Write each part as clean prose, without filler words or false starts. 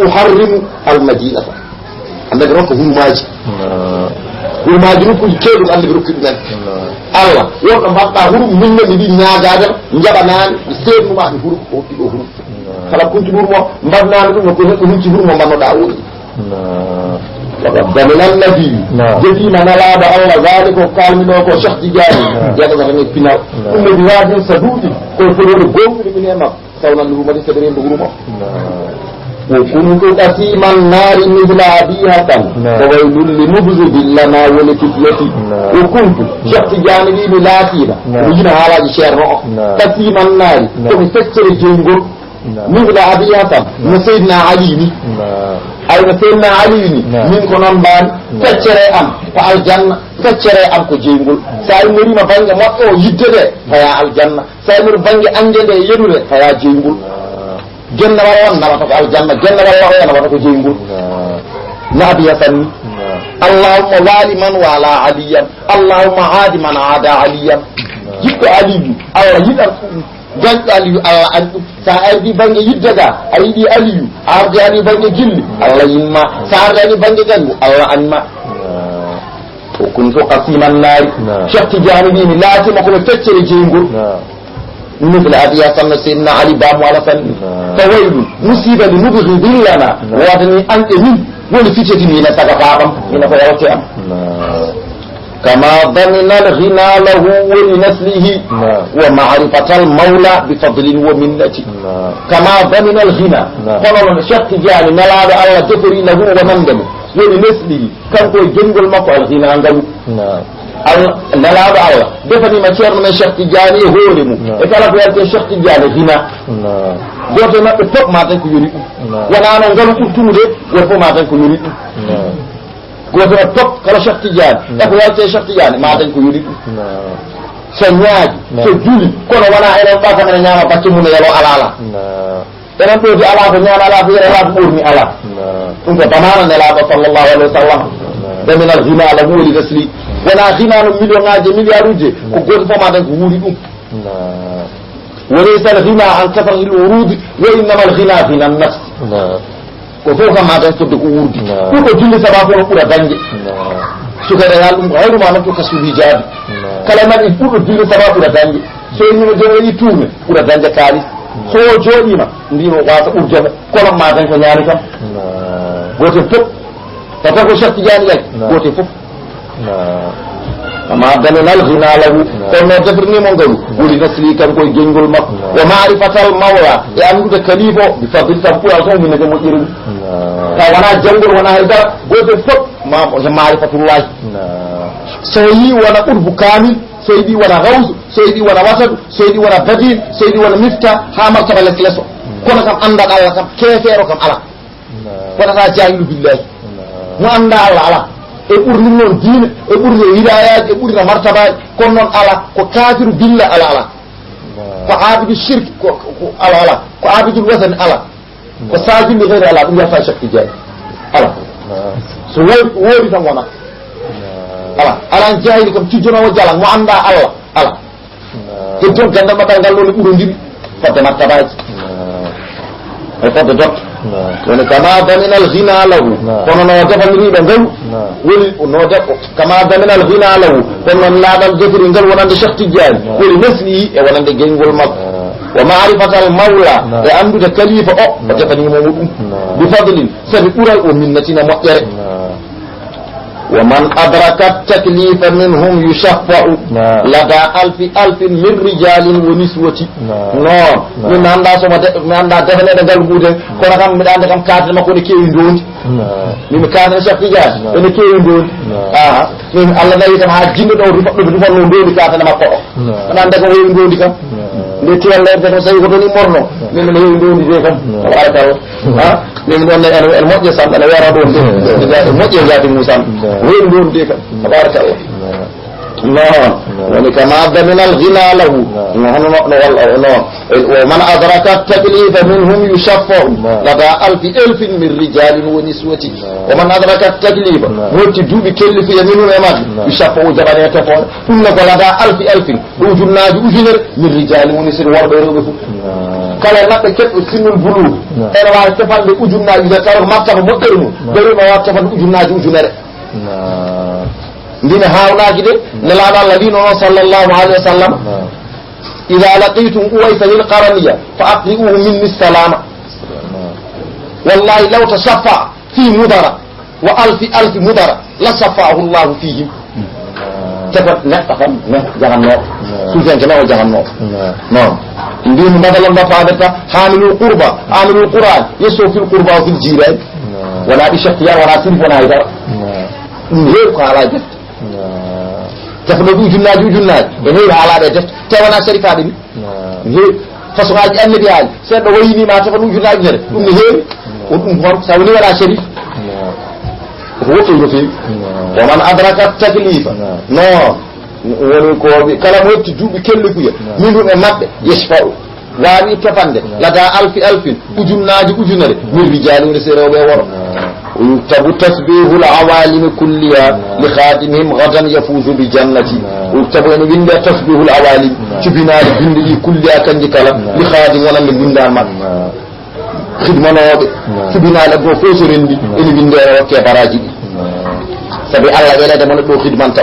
uharrimu almadinata annabi rokko hulmaji hulmaji nokku keeɗum annabi rokki ɗumen Allah wonɗo mbaɗɗa hurum minne mi wi ñaagagal jaɓanani mi seednuma mi hurum ko hokki ɗo hurum kala kunti hurmo mbaɗnani ɗum ko neɗɗo hunci hurmo mbannoɗa woɗi وقد من النبي جدينا نلعب الله ذلك وقال من هو شخص جاري يدعو من الفناء كل بواد سدود كل فلور قوم من يمك سونا اللهم دي سبرين بغرمه وكنت قسيم النار مثل عبيهة وويل لمبذب لنا ولفتيتي وكنت شخص جانبي بلاتينا وجنا على شير قسيم النار ومستكتر جنگل مثل عبيهة سيدنا علي ay no seydna aliyu ni min ko noon mbaani feccere am ko aljanna feccere am ko jeygol sa imorima bange moƴƴo o yidde de faya aljanna sa imori bange ande nde yeɗude faya jeygol gennawal on nawata ko aljanna gennawal o e nawata ko jeygol no abiyatan ni allahumma wali man wala aliyan allahumma aadi man aada aliyan jiɗɗo aliyu allah yiɗan janƴo aliyu allah an ɗum sa ardi bange yiddaga a yiɗi aliyu a ardi ani bange jilli allah yinma sa ardi ani bange gangu allah anma o kuntu qasiman naari chefti jani mbimi laatima koɓe feccere jeygol مثل أبي حسن سيدنا علي بام على فن فويل مصيبة لمبغض لنا وادني أنت من ولفتتي من سقفاهم من فيوتهم كما ضمن الغنى له ولنسله ومعرفة المولى بفضل ومنته كما ضمن الغنى قالوا شق جاني نلعب الله جفري له ومندم ولنسله كان كوي جنجل مقع الغنى عنده nalaaɗo Allah defani ma ceerno men Cheikh Tidiane e hoore mum e kala ko yalti Cheikh Tidiane hina goto maɓɓe fof ma tan ko yoni ɗum wona no ngalu ɓurtumude goto fof ma tan ko yoni ɗum goto maɓɓe fof kala Cheikh Tidiane e ko yalti Cheikh Tidiane ma tan ko yoni ɗum so ñaaji so juli kono wona enen ɓa kam ene ñaama bacce mum e yalo ala ala enen ɗo de ala ko ñaama ala ko yere ala ko ɓurni ala ɗum ko banana nelaaɗo sallllahu alayhi wa sallam daminal ghina la wuli resli wona ghina no million ngaji milliard uji ko goto fof ma tan ko wuuri ɗum walaysa al ghina an kasrat al urud wa innama al ghina ghina an nafs ko fof kam ma tan fodde ko wuurdi ɗum ko julli sababu no ɓuura dañde sukade yal ɗum ko hayruma noon to kasubi jaabi kala man en ɓurɗo julli sababu ɓuura dañde so yimo joni waɗi tuume ɓuura dañde kaalis so jooɗima ndimo wasa ɓurjamo kono ma tan ko ñaani kam goten fof tata ko Cheikh Tidiane yaki gote fof ama daminal ghina lahu kono defirnimo ngalu woni nasli kan koye gengol makko wa ma'rifatal mawla e andude kalifo bi fadil tan ɓuura ton minede moƴƴiri ɗum taw wona janngol wona haydara gote fof ma ma'rifatullahi so yi wona ɓurbu kamil so yiɗi wona rawsu so yiɗi wona wasadu so yiɗi wona badil so yiɗi wona mifta ha martaba les leso kono kam andal Allah kam keefeero kam ala wonata jahilu billahi mo anda Allah ala e ɓurni noon diine e ɓurni hidayaji e ɓurna martabaji kono noon ala ko kafiru billa ala ala ko abidu shirk ko ala ala ko abidul wasani ala ko sajilli heyre ala ɗum yalta Cheikh Tidiane ala so woodi tan wona ala jahili kam tijjonowo jala mo anda Allah ala e jon gandal makal ngal ɗon e ɓurodiri fodde martabaji e fodde dotto woni kama daminal ghina lahu kono no defamiriɓe ngalu woni no debbo kama daminal ghina lahu kono noon laaɓal defiri ngal wonande Cheikh Tidiane woni nesli e wonande gengol makko wa ma'rifatal mawla e andude kalifa o defanimo ɗum bi fadlin sabi ɓural o minnatina moƴƴere ومن أدرك التكليف منهم يشفع لدى ألف من رجال ونسوة نعم من عند سما من عند دفن هذا الجود كنا كم من عند كم كاتر ما كنا كيرين دون من كاتر شفيع من كيرين دون من الله ده يتم هاجين ده رفع لون كاتر ما كو من عند كم كيرين دون كم لكن الله ده سيء كتوني مرنو من كيرين دون ده كم apa min don el moƴƴe samɓe ne wara ɗon de moƴƴe jaati musam woni ɗon de kam tabarakallah non woni kama daminal ghina lahu hono no ومن أدرك التكليف منهم يشفع لدى ألف من رجال ونسوة ومن أدرك التكليف وتي دوبي كلف يمينون يماد يشفع جبانية تفعل ثم لدى ألف وجناج أجنر من رجال ونسوة وربيرو kala naɓe keɓɓe sinnul buluuɗi ene wawi tefande ujunnaji ɓe tawa ko martaba moƴƴere mum ɓerima wawa tefande ujunnaji ujunere ndine hawnaji de nelaɗo Allah wi noon sallllahu alayhi wa sallam ida laqitum uwaysa lil qaraniya fa aqri'uhu minni salama wallahi law tasaffa fi mudara wa alfi mudara la safahu llahu fihim tefat neɗɗo tan jahannoo suufiyanke nawo jahannoo non mbimi madalan mbafaadata hamilul qurba amilul qur'an yesso fil qurba o fil jirani wona ɗi cheftiyan wona sirif wona e dara ɗum heewi ko haala defte tefno ɗi ujunnaji e heewi haalaɗe defte te wona sarifaɓe ni heewi façon aji annabi haali seeɗo wayinima tefan ujunnaji nere ɗum ne heewi on ɗum hon sa woni waɗa sharif ko woɗɗoy no feewi woman adraka taklifa non woni ko kala mo yetti duuɓi kellikuya min ɗum e maɓɓe yesfa'u wawi tefande lada alfin ujunnaji ujunere min rijali woni se rewɓe woro ويكتب تسبيح العوالم كلها لخادمهم غدا يفوز بجنتي ويكتب ان وين تسبيح العوالم تبنا بندي كلها كنجكلا لخادم ولا من بندار ما خدمنوɓe tibinaɗe go fo so rendi ene winde okke baraji ɗi sabi Allah welede mon ɗo khidmanta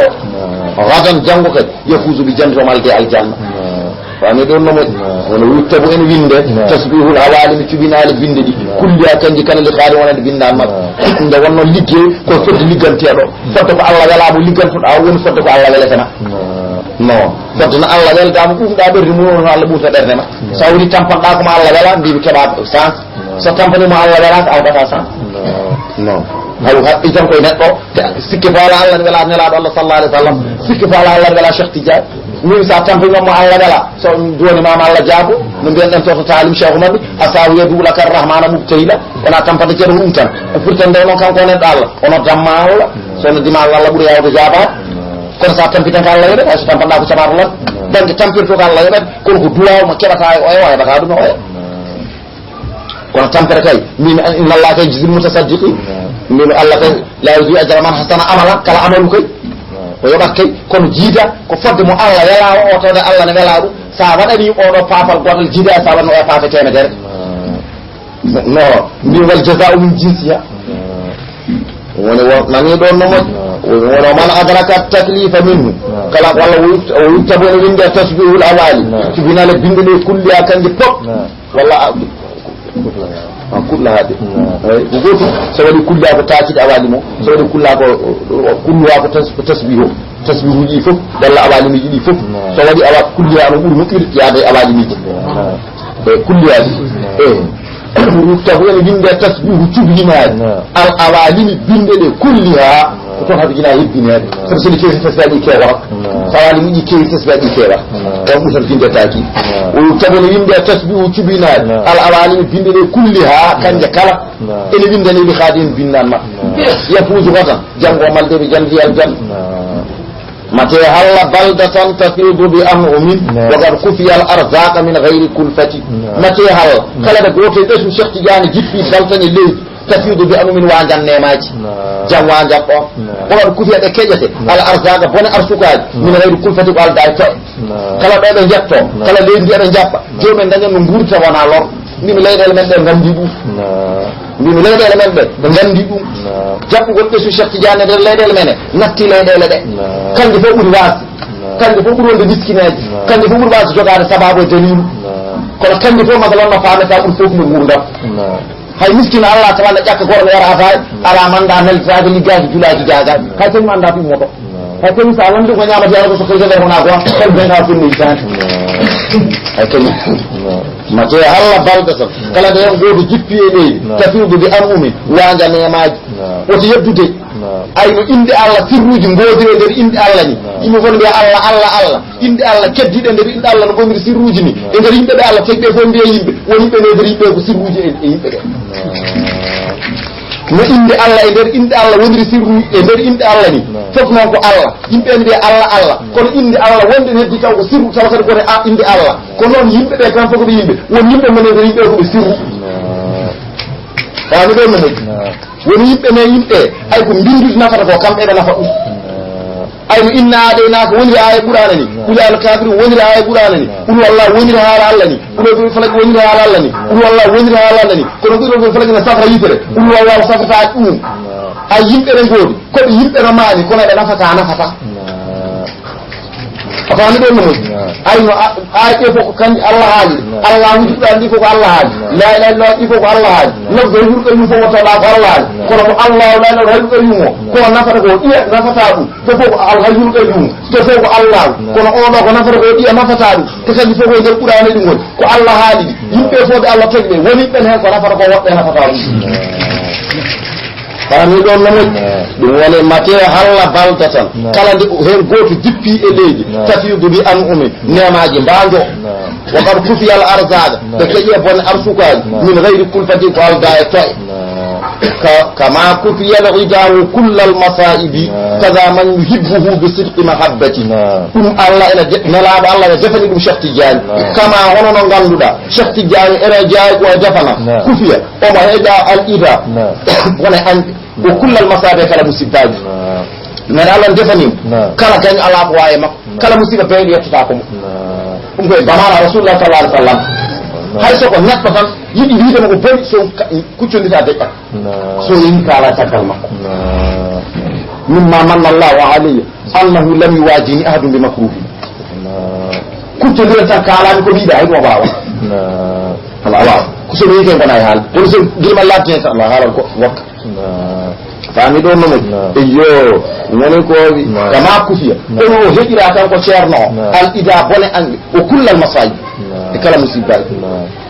o gadan janngo kadi yafuzu bi jannati o malde aljanna fami ɗon no moƴƴi wono wictabu ene winde tasbihul awalimi tibinaɗe binde ɗi kulliya kanji kana li kaari wonande bindan mabɓe nde wonno liggey ko fodde ligganteɗo fodde ko Allah welamo liggantoɗa woni fodde ko Allah weletema non fodde no Allah weldama ɓuumɗa ɓerde mum no Allah ɓuurta ɓerde ma sa woni tampanɗa koma Allah wela mbimi keɓa sens so tampanima Allah welaka awdata sens non hay haɓɓi tan koye neɗɗo sikke faala Allah ne wela nelaɗo Allah sallallahu alaihi wa sallam sikke faala Allah ne wela Cheikh Tidiane min sa tampanimo Allah wela so joni mama Allah jaabu no mbiyanɗen toto talim cheikh umaɓe asawu yadulaka rahmana mubtahila wona tampata ceeɗo ɗum tan e pourtant nde noon kanko neɗɗo Allah ono damma Allah sono dima Allah ɓuuri yawde jabat kono sa tampitan ko Allah yeɗet hay so tampanɗa ko caɓato lan donc tampirto ko Allah yeɗet kono ko duwawma keɓata e oyo o heɓata ɗum oyo kono tampere kay min inna Allah kay jizil mutasaddiqin min Allah kay la yuzi ajra man hasana amala kala amalu kay o yoɓat kay kono jiida ko fodde mo Allah wela o tawde Allah ne wela ɗum sa waɗani oɗo paafal gotal jiida sa waɗno o paafe temedere non mbin wal jazau min jinsiya woni nani ɗon no moƴƴi wono man adraka taklifa minhu kala walla o yuktabu ene winde tasbihul awali tibinale binde ɗe kulliya kanji pop walla kulla hade ko goto so waɗi kulla ko taakide awali mo so waɗi kulla ko kulluwa ko tasbihuji fof walla awalimiji ɗi fof so waɗi awa kulliya no ɓuuri moƴƴude yaade awalimiji kulliyaji yuktabu ene winde tasbihu cubhinaji al awalimi binde ɗe kulliha ko toon haɓe jina hebbinede sabu soɗi kewi tasbihaji kewata so awalimi ɗi kewi tasbihaji kewata on ɓutan finde taki o yuktabu ene winde tasbihu cubhinaji al awalimi binde ɗe kulliha kanje kala ene windani ɓe haadimi binnan ma yafuuju gotan janggo maldeɓe jandi aljanna متى هل بلدة تفيض بأمر وقد كفي الأرزاق من غير كلفة متى هل كلا بقوتي اسم شيخ تجاني جيت في بلدة اللي تفيض بأمر وانجان نيماج جان وانجان وقد كفي الأكيجة الأرزاق بني أرسوكاج من غير كلفة قال دايتو كلا بأبن جاتو كلا لين دي أبن جابا جو من دنيا من بورتا وانا لور ndimi leyɗele men ɗe gandi ɗum ndimi leyɗele men ɗe gandi ɗum jaɓɓugol ɓesu Cheikh Tidiane nder leyɗele mene natti leyɗele ɗe kanƴe fof ɓuuri wasde kanƴe fof ɓuuri wonde miskineji kanƴe fof ɓuuri wasde jogade sababu e dalilu kono kanƴe fof masalan no famata ɓuuri fof no gurdam hay miskine Allah tawanɗa ƴakka goto yara afay ala manda neltade liggaki julaji jagaji hay kañum anda fi moto hay kañum sa landi ko ñamata yarago so koyde wona goa kal benga funni tante hay kañum mate halla baldatam kala de en goto jippi e leydi tafiudu bi amumi wanja nemaji woto yeddude ayno inde Allah firruji godire nder inde Allah ni yimɓe gon mbiya Allah inde Allah keddiɗe nder inde Allah no gomiri sirruji ni e nder yimɓe ɓe Allah tegɓe fof mbiya yimɓe woni yimɓe nder yimɓe ko sirruji e yimɓe ɓe no inde Allah e nder inde Allah woniri sirru e nder inde Allah ni fof noon ko Allah yimɓe en mbiya Allah kono inde Allah wonde heddi taw ko sirru taw kadi kote inde Allah ko noon yimɓe ɓe kan fof koɓe yimɓe won yimɓe men e yimɓe koɓe sirru wani ɗo men woni yimɓe men yimɓe ay ko mbindude nafata ko kamɓe ɓe nafa ɗum ayno inna adaynaka woniri aya ɓurana ni ɓuli alkafirun woniri aya ɓurana ni ɓuri wallah woniri haala allah ni ɓuɗo falaki woniri haala allah ni ɓuri wallah woniri haala allah ni kono ɓuɗo falaki ne safra yitere ɓuri wallah safata ɗum a yimɓe ɓe goodi koɓe yimɓe no maani kono ɓe nafata afani ɗon no moƴƴi ayno aaƴe fof ko kanji allah haali allah wujuɗɗan ɗi koko allah haali la ilaha illallah ɗi koko allah haali nafde hurɗo yum fof wotoɗa ko allah haali kono ko allah la ilaha hurɗo yum o ko nafata ko ɗiya nafata ɗum to fof ko allah hurɗo yum to fof ko allah kono oɗo ko nafata ko ɗiya nafata ɗum to kadi fof ko nder ɓurani ɗum woni ko allah haali ɗi yimɓe fof ɓe allah tagi ɓe woni ɓen hen ko nafata ko woɓɓe nafata ɗum fami ɗon no moƴƴi ɗum woni mate halla balda tan kala nde hen goto jippi e leydi tafiudu bi an umi nemaji mbajo wakad kufiyal arzaga ɓe keƴi e bonne arsukaji min gayri kulfati ko alda e toye kama kufiyal ridawu kullal masaibi kada man yuhibbuhu bi sidqi mahabbati ɗum allah ene nelaɗo allah ene defani ɗum Cheikh Tidiane kama hono no ganduɗa Cheikh Tidiane ene jeeya ko e defana kufiya omo heeƴa al ida wona ande o kullal masabe kala musibbaji men allah defanima kala gañ ala ko wawi makko kala musiba beeɗo yettata ko mo ɗum koye bamana rasulullah sallallahu alaihi wasallam hay soko neɗɗo tan yiɗi wiidema ko boni so kuccodita deƴƴat so yehi kala caggal makko mimma manna allahu alayya annahu lam yuwajini ahadum bi makruhi kuccodira tan kalami ko wiiɗa hay ɗum o wawa ala wawa ko so wiyete gona e haal woni so guilma labtine tan allah haalal ko wakka fami ɗon no moƴƴi eyo woni ko wi kama kufiya kono o heƴira tan ko ceerno o al ida bone ange o kullal masayib e kala musibbaji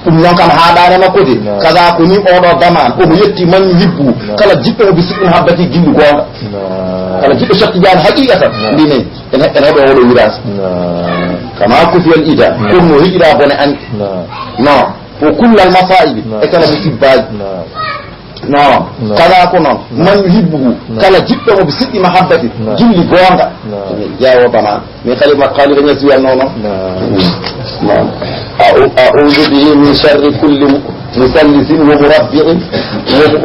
ɗum noon kam haɗane makko de kaga ko ni oɗo daman omo yetti man yibbu kala jiɓɓe o bisiɗum habbati gillu gonga kala jiɓɓe Cheikh Tidiane haqiqatan mbinen ene heɓe oɗo wirage kama kufiyal ida kono o heƴira bone ange non o kullal masaibi e kala musibbaji non kala ko noon man yuhibbuhu kala jiɗɗo mo ɓe siɗɗi mahabbati jilli goonga jeewo bama min kalima ñasi wiyatno noon non a'udu bihi min sharri kulli musallisin wa murabbi'in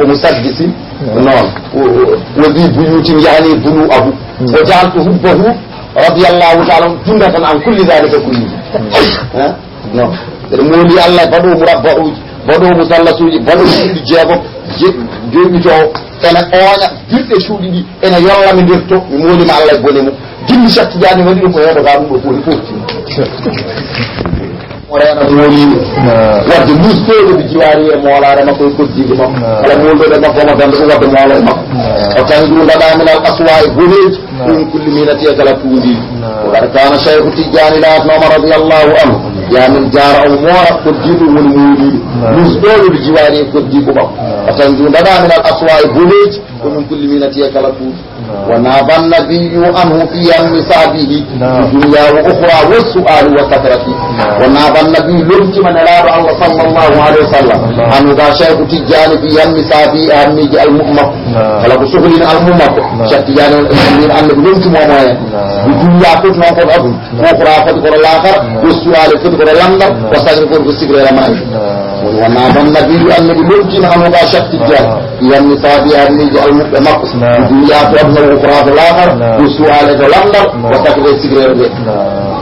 wa musaddisin non wa bi buyutin yani bulu'ahu wa ja'altu hubbahu radiyallahu ta'ala jumlatan an kulli dhalika kulli non ɓeɗe mooli allah baɗo murabba'uji baɗo musallasuji baɗo suuɗi jeegom joƴƴitowo ene ooña birɗe cuuɗi ɗi ene yollami nder to mi molima allah e bone mum jimmi Cheikh Tidiane waɗi ɗum ko heeɗo ga ɗum ɗo foti foti o reena moolimi wadde mustoɗo ɓe jiwari e moolare makko e koddiɗe makko kala molɗoɗe makko omo danda ɗum wadde moolo e makko o tan ɗum mbaɗa min al aswa e boneji ɗum kulli minati e kala tuuɗiɗi o waɗa kana Cheikh Tidiane latnoma radiallahu anhu ya min jara o moora koddiɗo woni mooliɗo musɗoɗo ɓe jiwari e koddiɗo makko o tan ɗum mbaɗa min al aswa e boneji ɗum kulli minati e kala tuuɗi ونابى النبي عنه في مثابه الدنيا وأخرى والسؤال وسكرته ونابى النبي لمت من راب الله صلى الله عليه وسلم أنه ذا شيخ تجاني في مثابه أهمي المؤمن فلقوا سهلين المؤمن شيخ تجاني أن لمت مومايا الدنيا كنت نقول أبو وأخرى فتقر الآخر والسؤال فتقر الأمر وسكرته بالسكر الأمان ونابى النبي أن لمت أنه ذا شيخ تجاني في مثابه أهمي المؤمن الدنيا كنت وأخرى الآخر والسؤال الأمر وسكرته بالسكر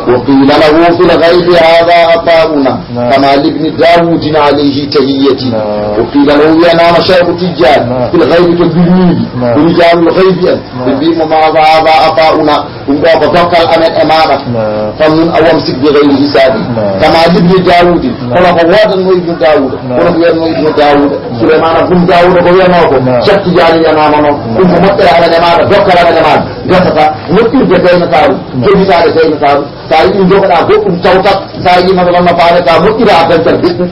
وقيل له في الغيب هذا أطاؤنا كما لابن داود عليه تهيتي وقيل له يا نام شيخ تجان في الغيب تبنيه ورجال الغيب بما ماذا هذا أطاؤنا ونقف توكل أمن أمامك فمن أوامسك بغير حسابي كما لابن داود ولا فواد ابن داود ولا فواد ابن داود سليمان بن داود ويا نوكو شيخ تجان يا نامنا كنت مطلع على جماعة توكل على جماعة gasata moƴƴirde gayno saaru jogitade gayno saaru sa yi jogoɗa goɗɗum tawtat sa yima ko ɗon no faane ka moƴƴira dental goɗɗum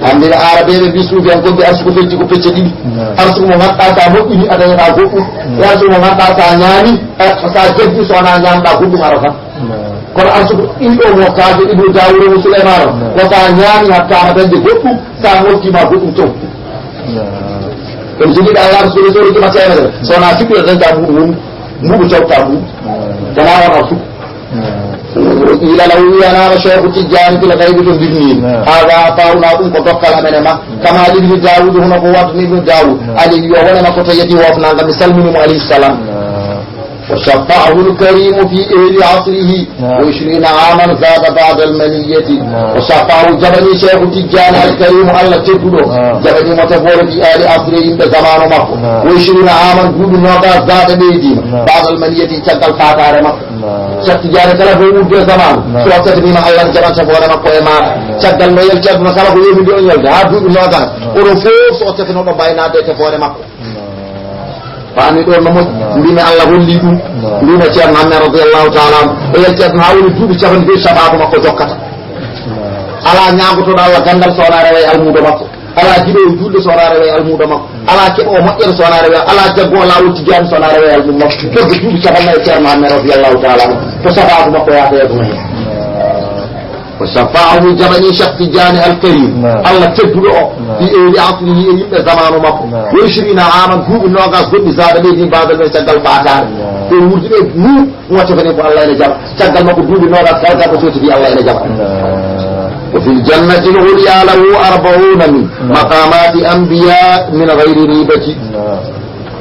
andira arabeɓe mbi suufiyankoɓe arsuko fecci ko pecce ɗiɗi arsuko mo ganduɗa sa moƴƴini a dañata goɗɗum e arsuko mo ganduɗa sa ñaami sa jeggi sowona ñamɗa goɗɗum ara tan kono arsuko ɗinɗo mo kaade ibnu dawude mo souleymane ko sa ñaami hattama dañde goɗɗum sa mottima goɗɗum towtu kon jogiɗa arsuko so rokima temedere sowona sikkuɗe dañta muɗum muɗu tawta muɗum wona wona sukku ila law wiyanama Cheikh Tidiane fil gaybi to birni haga fawna ɗum ko dokkal amene ma kama ibnu dawud hono ko watni ibnu dawud ali yo wonema ko to yedi wofnaga mi salminimo alayhi salam وشفعه الكريم في أهل عصره 20 عاما زاد بعد المنية وشفعه جبني شيخ تجان الكريم على تبدو جبني متفور في أهل عصره عند زمان مكة 20 عاما قول نوضا زاد بيدي بعد المنية تجال فاتار مكة شيخ تجان كلا بوجود زمان سوى تبني مع الله جبن شفور مكة ما تجال ما يلجأ مثلا هو يمدون يلجأ هذا نوضا ورفوف سوى تفنو بينا دي تفور مكة فأني أقول نموت لما الله ولي دو لما تيار محمد رضي الله تعالى ويلتيار نحاول دو بشغل دي شباب مكو جوكتا على نعبتو الله غندل سونا روي المودة مكو على جيبو جول سونا روي المودة مكو على كيبو مكير سونا روي على جبو الله وتجان سونا روي المودة مكو كيبو دو بشغل يلتيار محمد رضي الله تعالى فشباب مكو ياتي يدونه وشفاعه جبني شخص جاني الكريم الله تدلو في أولي عصره يبقى زمان مكو 20 عاما كوب النوغاس قد زاد بيدي بعد ما يشغل فاتار في وجود نور وتفني الله ينجب شغل مكو كوب النوغاس كالكا كسوت في الله ينجب وفي الجنة العليا له 40 من مقامات أنبياء من غير ريبة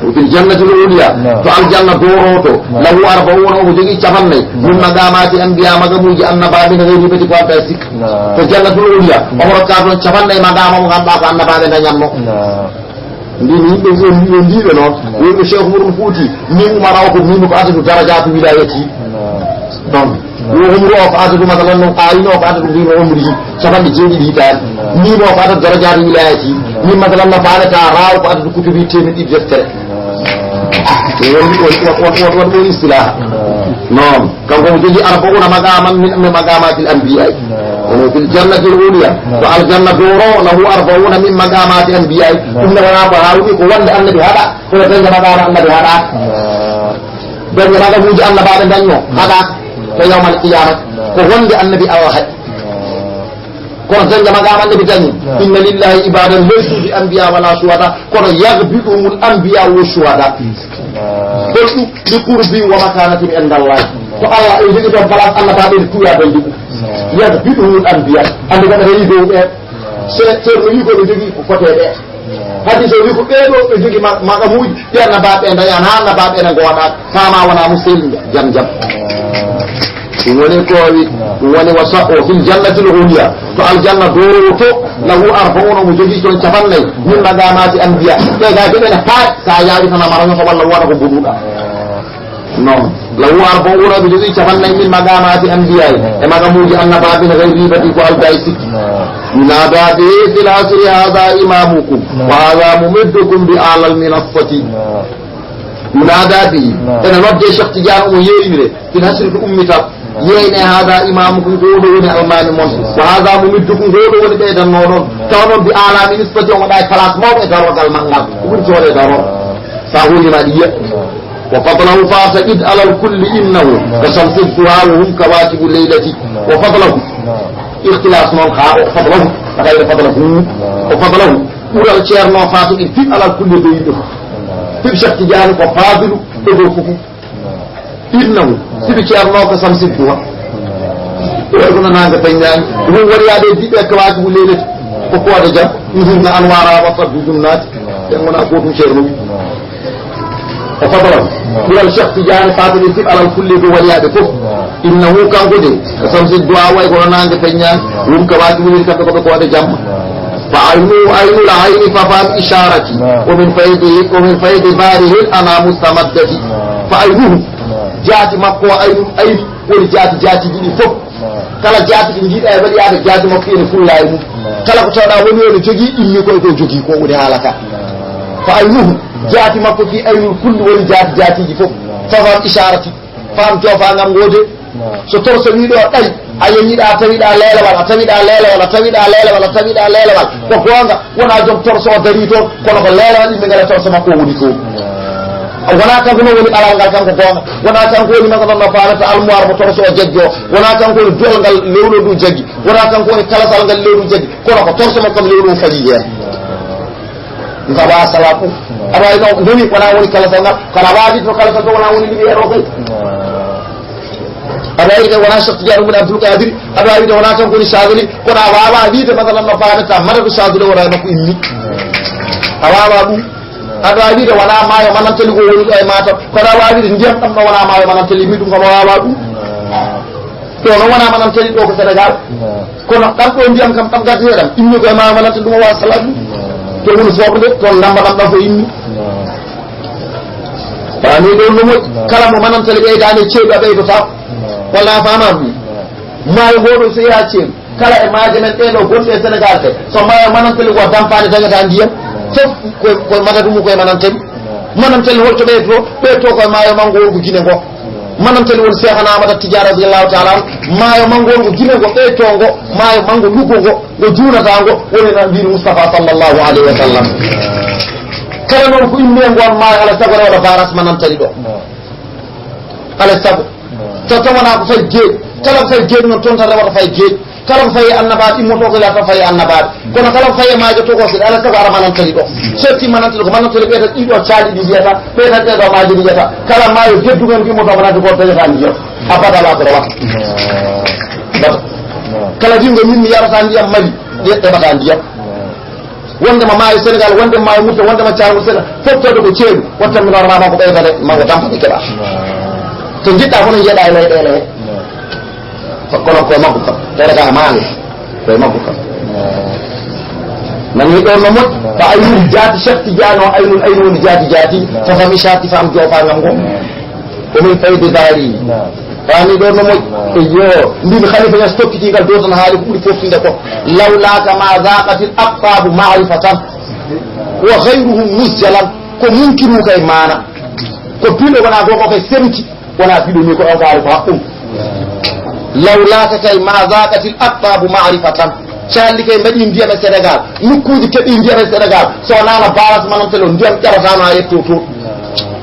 وفي الجنة العليا فالجنة دوروتو له 40 وجيجي شفني من مقامات أنبياء مقاموج النبا من غير ريبة فاتسك فالجنة العليا أمر كافر شفني مقام مقام النبا من نيامو ndi be non woni Cheikh Mourou Fouti min maraw ko min ko addu darajatu wilayati non wo umro ko addu masalan non ayino ko addu bi umri sabandi jeedi di tan ni mo ko addu darajatu wilayati min masalan na faala ta raw ko addu kutubi temi di deftere woni istilah non kanko jogi arba'una maqaman min maqamatil anbiya وفي الجنة الأولى فالجنة دورو له 40 من مقامات أنبياء إن ولا فهاوي قوان النبي هذا هو بين مقام النبي هذا بين مقام وجه النبي بعد دنيو هذا في يوم القيامة قوان النبي أواحد كون بين مقام النبي دنيو إن لله عبادا ليسوا بأنبياء ولا شهداء كون يغبطهم الأنبياء والشهداء قلت بقرب ومكانة عند الله فالله يجب أن بلاس أن بعد الكوية بيدي يغبطهم الأنبياء أن كان يجب سيرو يقول يجب فتاة hadi so wiko bedo be jogi magamuji yana baabe en daya na baabe en goda fama wana musil jam jam woni ko woni wasaqo fil jannati al-ulya to al-janna doroto lahu 40 mu jogi ton chafanne min magamati anbiya te ga be na fa sa yaari tan marano ko walla wada ko bududa non lahu 40 mu jogi chafanne min magamati anbiya e magamuji annababi na gayri bati ko al-baisi نادى به في العصر هذا إمامكم وهذا ممدكم بأعلى المنصة نادى به أنا نودي شخص جانب يريد في العصر الأمة يين هذا إمامكم قولون ألمان منصر وهذا ممدكم قولون بيد النور كونوا بأعلى منصة ومدى ثلاث موت دروك المنغب وبرجول دروك ساهولي مدية وفضله فاسد على الكل إنه وشمس الدهار هم كواكب الليلة وفضله اختلاف من خاء فضله غير فضله وفضله أولى الشير ما فاضل في على الكل بيده في شخص جانب وفاضل إضافه إنه في شير ما قسم سبتها ويقولنا نانك تنجان هو وريادة دي كواكب الليلة وقوة رجال نزلنا أنوارا وصف جمنات يقولنا أقوتم شيرنو وفضله أولى الشخص جانب فاضل في على الكل بوريادة إنه كان قد سمس الدعاء ويقولنا نانك تنجان هم كواكب الليلة كواكب جمع فعينه العين ففهم إشارتي ومن فيض باره الأنام مستمدتي فعينه جات مقوى أين ولجات جدي فوق kala jaati ɗi jiiɗa e waɗi yaade jaati makko ene fullaye mum kala ko tawɗa woni ono jogii inni koye ko jogii ko woni haalaka fa aynuhu jaati makko fi aynul kulli woni jaatiji fof fafam isharati fam joofangam ngoode so torso wiiɗo ɗay a yeñiɗa tawiɗa leelewal a tawiɗa leelewal a tawiɗa leelewal a tawiɗa leelewal ko goonga wona joom torso o darii toon kono ko leelewal ɗimɓe ngala torso makko woni to wona kanko no woni alal ngal kanko goonga wona kanko woni maga ɗon no faalata almoire mo torso o jaggi o wona kanko woni duol ngal lewru ndu jaggi wona kanko woni kalasal ngal lewru jaggi kono ko torso makko kam lewru faƴi heen ngawa sala fof aɗa wawi no ndoni wona woni kalasal ngal kono a waadi to kalasal to wona woni liɓi ero kay aɗa wawi de wona Cheikh Tidiane woni Abdoul Kadiri aɗa wawi de wona kanko woni Chadili kono a wawa wiide masalan no faamata madadu Chadili wona makko immi a wawa ɗum aɗa wawide wona maayo mananteli ko woni ɗo e Matam kono a wawide ndiyam ɗam ɗo wona maayo mananteli wi ɗum kam wawa ɗum to no wona mananteli ɗo ko Sénégal kono ɗam ɗo ndiyam kam ɗam gaddi heɗam immi koye maayo mananteli ɗum o wawa salade to woni soble toon lamba ɗam ɗam ko immi fami ɗo no moƴƴi kala mo mananteli ɓeydani ceeɗu a ɓeydota walla a fama ɗum maayo ngoɗo so yaha ceeɗu kala e maaje men ɗeɗo gonɗe e Sénégal te so maayo mananteli ko dampani dañata ndiyam fof koye madatumu koye mananteli holto ɓeyto koye maayo mangorgo Guinée ngo mananteli woni Cheikhana Ahmada Tidiane radiyallahu taala an maayo mangorgo Guinée ngo ɓeyto ngo maayo mango luggo ngo ngo junata ngo woni no mbiri Moustapha sallllahu alayhi wa sallam kala noon ko imme ngon maayo alay sago rewɗo baras mananteli ɗo alay sago so tawona ko fay jeeɗi kala ko fay jeeɗi noon toon tan rewata fay jeeɗi kala ko fayi annabaɗo immoto ko yata fayi annabaɗo kono kala ko fayi maajo to ko sidi ala sago ara mananteli ɗo setti mananteli ko mananteli ɓeyta ɗiɗo caali ɗi mbiyata ɓeyta ɗeɗo maajo ɗi mbiyata kala maayo geddumen ko immoto manante ko dañata ndiyam abada ala ko rewata kala wingo min mi yarata ndiyam Mali ɗeɓata ndiyam wondema maayo Sénégal wondema maayo Moussa wondema caarmo Sénégal fof tawde ko ceeɗu wattanminorma ko ɓeydade mango dampade keɓa to jiɗɗa kono jeeɗa e leyɗele he kono koye maggu kam terega maale koye maggu kam nani ɗon no moƴƴi fa aynul jaati Cheikh Tidiane o aynul aynu woni jaati fafami sati fam joofangam ngo omin fayde daari fami ɗon no moƴƴi eyo mbimi khalifa ñas tokkitigal dow tan haali ko ɓuuri foftinde ko lawlaka ma zaqatil aqtabu marifatan wa gayruhum musjalan ko munkiru kay mana ko piɗo wona goko kay semti wona piɗo ni ko on kaari ko haqqum lawlaka kay ma zaqatil aqtabu ma'rifatan calli kay mbaɗi ndiyam e Sénégal nokkuji keɓi ndiyam e Sénégal so nana baras manantelo ndiyam ƴaratano ha yetto to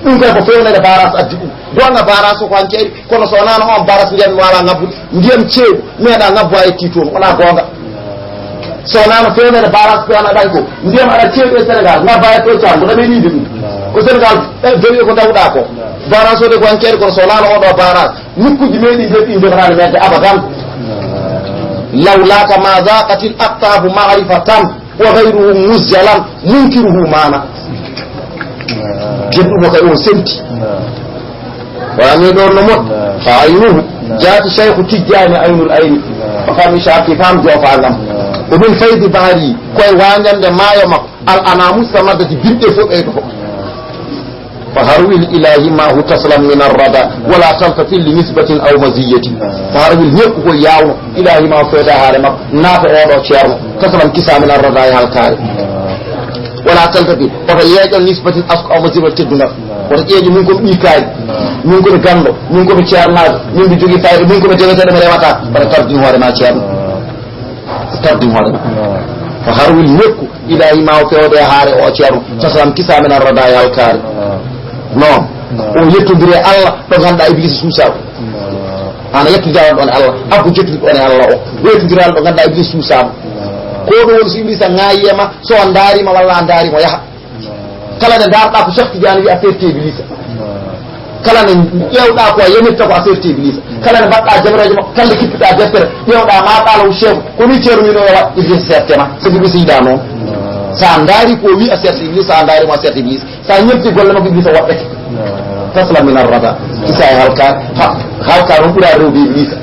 ɗum kay ko fewnede baras addi ɗum donga baras ko han ceeri kono so nana on baras ndiyam mi wala ngabbude ndiyam ceeɗu meeɗa ngabbo ha yetti toon wona gonga so nana fewnede baras pewanaɗay ko ndiyam aɗa ceeɗu e Sénégal ngabba yetto cambo ɗaɓe ɗiide ɗum ko Sénégal dowi ko dawɗa ko barage ode ko han ceeri kono so nana oɗo barage nokkuji meɗi deɓi ndefanade medde abadan lawlaka ma zaqatil aqtabu ma'rifatan wa ghayruhu musjalan munkiruhu mana jeddumo kay o senti wami ɗon no moƴƴi fa aynuhu jaati Cheikhu Tidiane aynul ayni fafami sati fam joofagam omin faydi baari koye wañande maayo makko al anamu samaddati birɗe fof ɓeydo fof فهروي الإله ما هو تسلم من الردى ولا تلتفت لنسبة أو مزية فهروي الهيق هو ياو إلهي ما فيدا هارما نافع وضع شيرنا تسلم كسا من الردى هالكاري ولا تلتفت فهيئة نسبة أسق أو مزية تدنا وتأيجي منكم إيكاي منكم غندو منكم شيرناز من بجوغي فاير منكم جغة مريماتا فتردين هارما شيرنا تردين هارما فهروي الهيق إلهي ما فيدا هاري وشيرنا تسلم كسا من الردى هالكاري non o yettodire Allah ɗo ganduɗa Iblis suusako ana yettodirano ɗon e Allah abbo jettude ɗon e Allah o yettodiral ɗo ganduɗa Iblis suusako ko ɗo woni so Iblis a ŋayiyema so a daarima walla a daarima yaha kala nde darɗa ko Cheikh Tidiane wi a ferti Iblis kala nde ƴewɗa ko a yemitta ko a ferti Iblis kala nde mbaɗɗa jabarejo makko kala nde kippiɗa deftere ƴewɗa maɗalaw chef ko ni ceerumino yo wat Iblis sertema sabi Iblis yiɗa noon sa daari ko wi a serti Iblis sa daari mo a serti Iblis sa ñebti golle makko Iblis o waɗɗake tasla min arrada isa e halkar on ɓuura rewde Iblisa